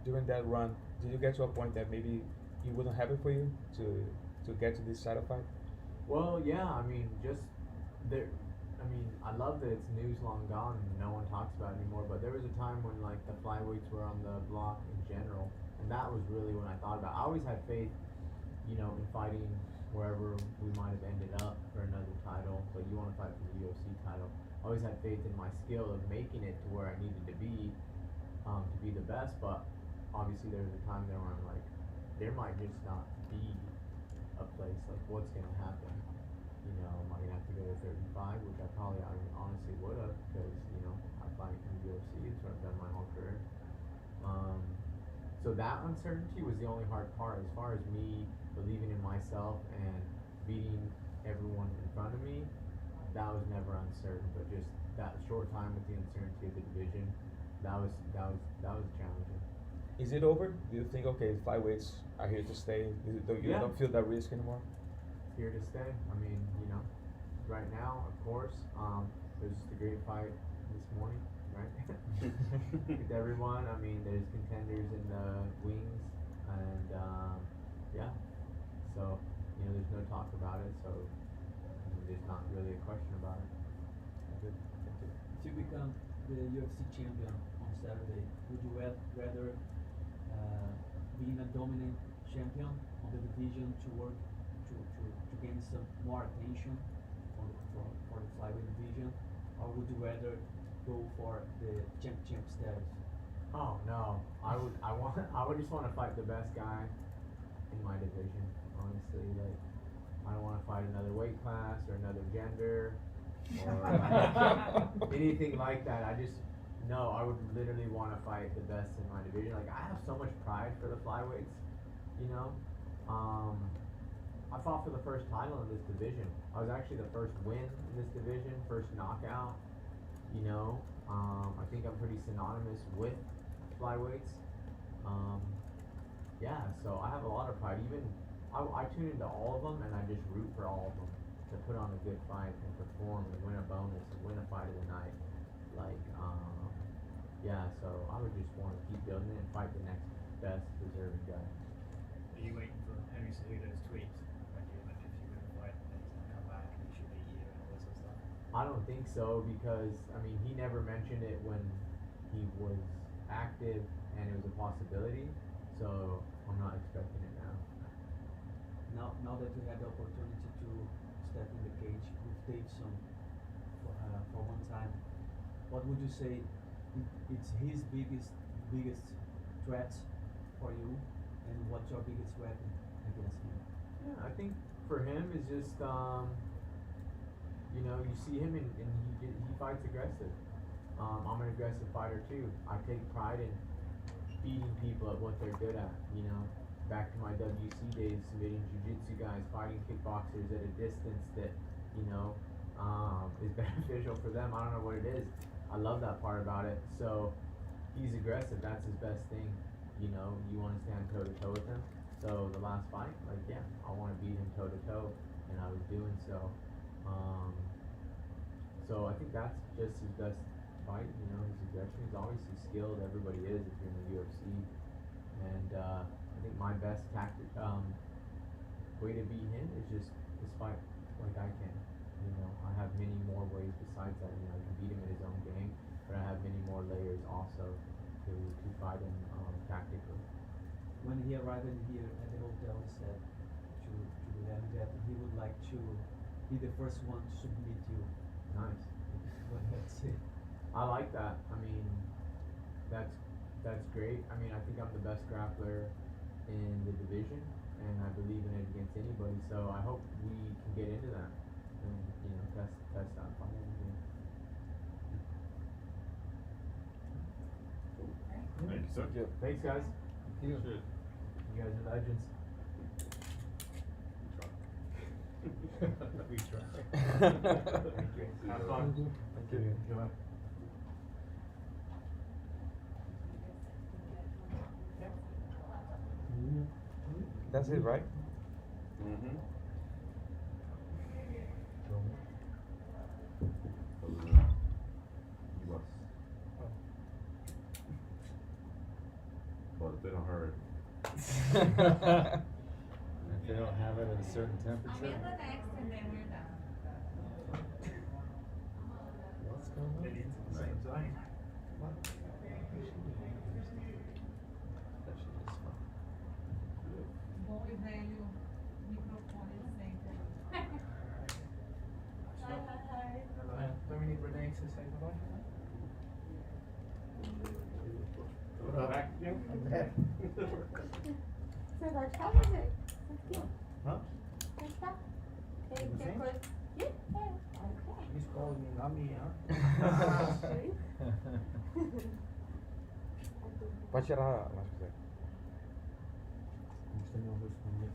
During that run, did you get to a point that maybe it wasn't happy for you to get to this title fight? Well, yeah, I mean, just there. I mean, I love that it's news long gone and no one talks about it anymore. But there was a time when like the flyweights were on the block in general, and that was really when I thought about it. I always had faith, you know, in fighting wherever we might have ended up for another title. But you want to fight for the UFC title. I always had faith in my skill of making it to where I needed to be the best. But obviously there was a time there where I'm like, there might just not be a place. Like, what's gonna happen? You know, am I gonna have to go to 35, which I honestly would have, because you know I fight in the UFC. It's what I've done my whole career. So that uncertainty was the only hard part. As far as me believing in myself and beating everyone in front of me, that was never uncertain. But just that short time with the uncertainty of the division, that was challenging. Is it over? Do you think, okay, flyweights are here to stay? You don't feel that risk anymore? Here to stay. I mean, you know, right now, of course, there's just a great fight this morning, right? With everyone. I mean, there's contenders in the wings, and yeah. So, you know, there's no talk about it. So, I mean, there's not really a question about it. If you become the UFC champion on Saturday, would you rather being a dominant champion on the division to work to gain some more attention for the flyweight division, or would you rather go for the champ status? Oh no, I would just want to fight the best guy in my division. Honestly, like I don't want to fight another weight class or another gender or anything like that. I would literally want to fight the best in my division. Like I have so much pride for the flyweights, you know. I fought for the first title in this division. I was actually the first win in this division, first knockout. You know, I think I'm pretty synonymous with flyweights. Yeah, so I have a lot of pride. Even I tune into all of them and I just root for all of them to put on a good fight and perform and win a bonus and win a fight of the night. Like, yeah, so I would just want to keep building it and fight the next best deserving guy. Are you waiting for Henry Cejudo's tweets? Like, if you win a fight, then he's gonna come back and he should beat you and all this sort of stuff? I don't think so because, I mean, he never mentioned it when he was active and it was a possibility, so I'm not expecting it now. Now that you had the opportunity to step in the cage with Davidson for one time, what would you say it's his biggest threat for you, and what's your biggest weapon against him? Yeah, I think for him is just, you know, you see him and he fights aggressive. I'm an aggressive fighter too. I take pride in beating people at what they're good at, you know. Back to my WC days, submitting jiu-jitsu guys, fighting kickboxers at a distance that, you know, is beneficial for them. I don't know what it is. I love that part about it. So he's aggressive. That's his best thing. You know, you want to stand toe to toe with him. So the last fight, like, yeah, I want to beat him toe to toe, and I was doing so. So I think that's just his best fight. You know, his aggression. He's obviously skilled. Everybody is if you're in the UFC. And I think my best tactic, way to beat him is just fight like I can. You know, I have many more ways besides that. You know, I can beat him in his own game, but I have many more layers also to fight him tactically. When he arrived in here at the hotel, he said to them that he would like to be the first one to submit you. Nice. But that's it. I like that. I mean, that's great. I mean, I think I'm the best grappler in the division, and I believe in it against anybody. So I hope we can get into that, and test out fun. Thank you, sir. Thanks, guys. Thank you. Shit. You guys are legends. We try. Thank you. Have fun. Thank you. Enjoy. That's it, right? Mm-hmm. But if they don't hurry. If they don't have it at a certain temperature. What's going on? Maybe it's in the same zone. Bom e velho microfone sempre. Don't we need Renee to say bye? Back again? Você vai de casa, Zé? Aqui. Hã? Onde tá? Tem Tudo bem? coisa. Aqui? Ok. He's calling me, not me, huh? Pode tirar lá se quiser. Mostrei meu rosto bonito.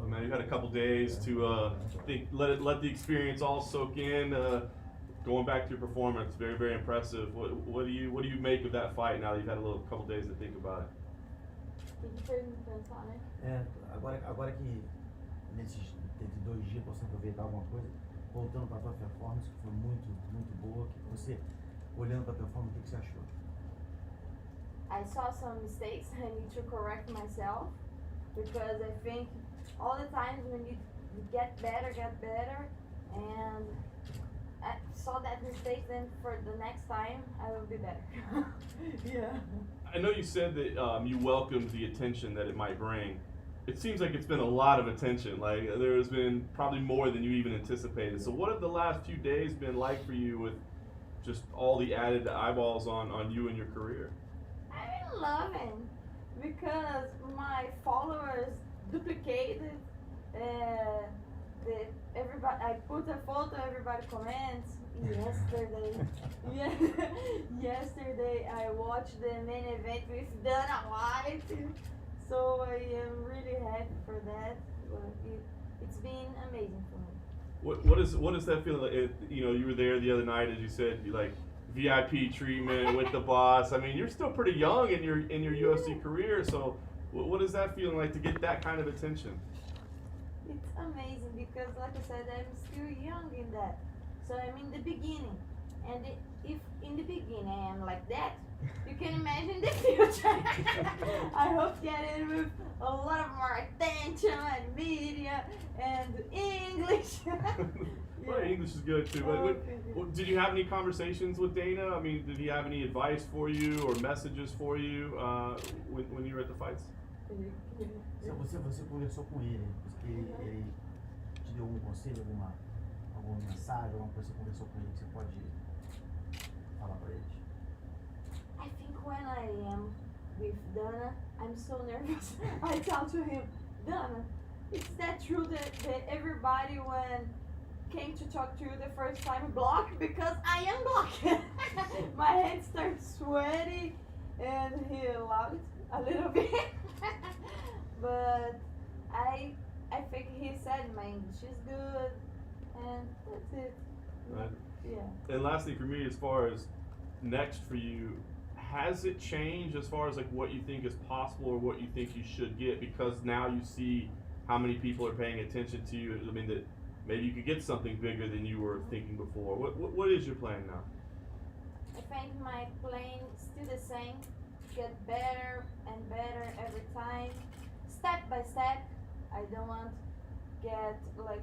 Oh, man, you had a couple days to let the experience all soak in. Going back to your performance, very, very impressive. What do you make of that fight now that you've had a couple days to think about it? Tem que pensar, né? Agora que nesses 2 dias posso aproveitar alguma coisa, voltando para a tua performance, que foi muito, muito boa, que você, olhando para a performance, o que você achou? I saw some mistakes. I need to correct myself because I think all the times when you get better, and I saw that mistake. Then for the next time, I will be better. Yeah. I know you said that you welcomed the attention that it might bring. It seems like it's been a lot of attention. Like there's been probably more than you even anticipated. So what have the last few days been like for you with just all the added eyeballs on you and your career? I've been loving because my followers duplicated. Everybody, I put a photo, everybody comments. Yesterday I watched the main event with Dana White, so I am really happy for that. It's been amazing for me. What does that feel like? You were there the other night, as you said, you like VIP treatment with the boss. I mean, you're still pretty young in your UFC career, so what is that feeling like to get that kind of attention? It's amazing because, like I said, I'm still young in that. So I'm in the beginning. And if in the beginning I am like that, you can imagine the future. I hope to get in with a lot more attention and media and English. Well, English is good too. But did you have any conversations with Dana? I mean, did he have any advice for you or messages for you when you were at the fights? Você conversou com ele, ele te deu algum conselho, alguma mensagem, alguma coisa que você conversou com ele que você pode falar pra eles? I think when I am with Dana, I'm so nervous. I tell to him, Dana, is that true that everybody when came to talk to you the first time blocked? Because I am blocked. My hands start sweaty and he allowed a little bit. But I think he said my English is good and that's it. Right. Yeah. And lastly, for me, as far as next for you, has it changed as far as like what you think is possible or what you think you should get, because now you see how many people are paying attention to you? I mean, that maybe you could get something bigger than you were thinking before. What is your plan now? I think my plan is still the same. Get better and better every time, step by step. I don't want to get like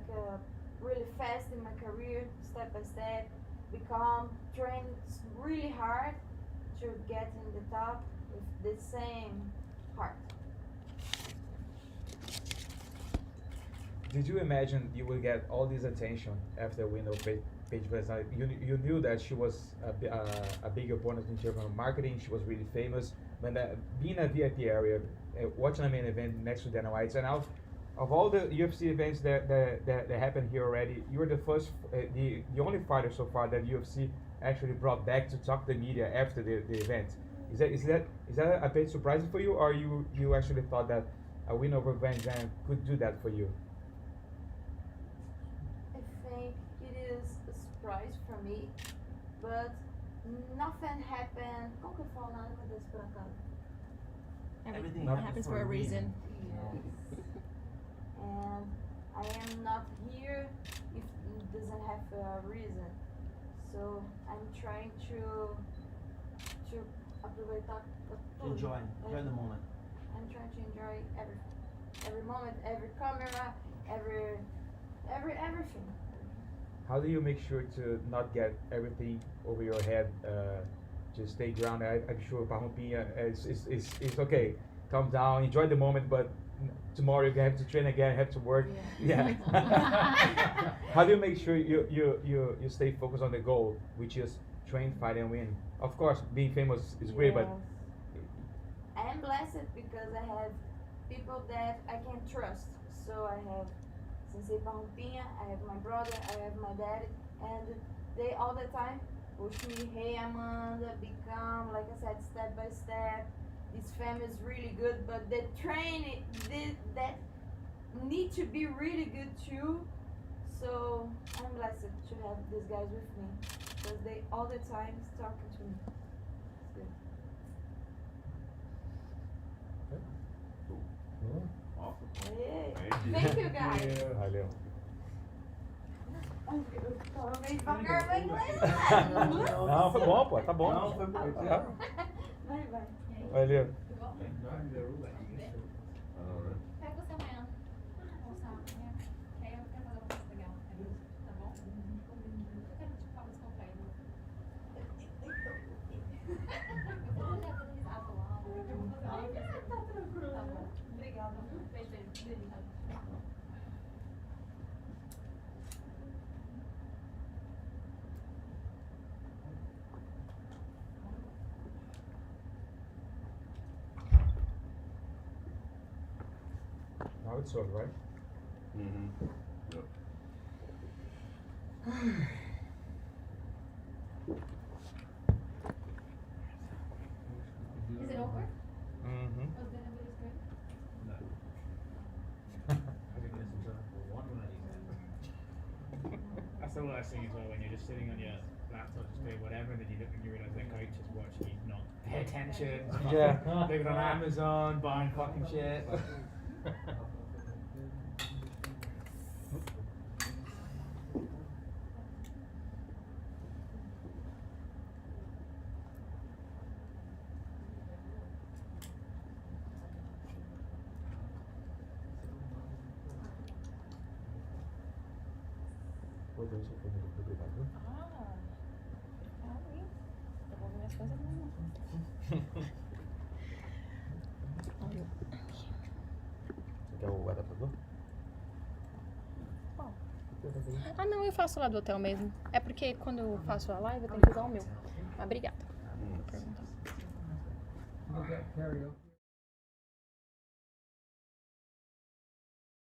really fast in my career. Step by step, become train really hard to get in the top with the same heart. Did you imagine you would get all this attention after win of Paige Van? You knew that she was a big opponent in terms of marketing. She was really famous. But being a VIP area, watching a main event next to Dana White, and out of all the UFC events that happened here already, you were the first, the only fighter so far that UFC actually brought back to talk to the media after the event. Is that a bit surprising for you, or you actually thought that a win over Van Zandt could do that for you? I think it is a surprise for me, but nothing happened. Como que eu falo nada acontece por acaso? Everything happens for a reason. Yes. And I am not here if it doesn't have a reason. So I'm trying to aproveitar tudo. Enjoy the moment. I'm trying to enjoy every moment, every camera, everything. How do you make sure to not get everything over your head? Just stay grounded. I'm sure Parrompinha is okay. Calm down, enjoy the moment, but tomorrow you have to train again, have to work. Yeah. How do you make sure you stay focused on the goal, which is train, fight, and win? Of course, being famous is great, but I am blessed because I have people that I can trust. So I have Sensei Parrompinha, I have my brother, I have my dad, and they all the time push me, hey Amanda, be calm, like I said, step by step. This family is really good, but the training, that need to be really good too. So I'm blessed to have these guys with me, because they all the time is talking to me. It's good. Awesome. Hey. Thank you. Thank you guys. Valeu. Tava meio devagar, vai inglês. Não, foi bom, pô, tá bom. Não, foi bom. Vai, vai. Valeu. Pega você amanhã. Almoçar amanhã. Que aí eu quero fazer uma coisa legal. Tá bom? Eu quero te falar descontraído. Eu vou olhar dando risada lá. Tá tranquilo. Tá bom. Obrigada. Beijo, beijo. Now it's over, right? Mm-hmm. Yep. Is it over? Mm-hmm. Was the nobody's good? No. I think this is one That's the worst thing as well, when you're just sitting on your laptop just doing whatever, and then you look and you realise their coach is watching you not pay attention. Yeah. Living on Amazon, buying fucking shit. Você quer o adaptador? Ah, não, eu faço lá do hotel mesmo. É porque quando eu faço a live eu tenho que usar o meu. Mas obrigada. Karaoke.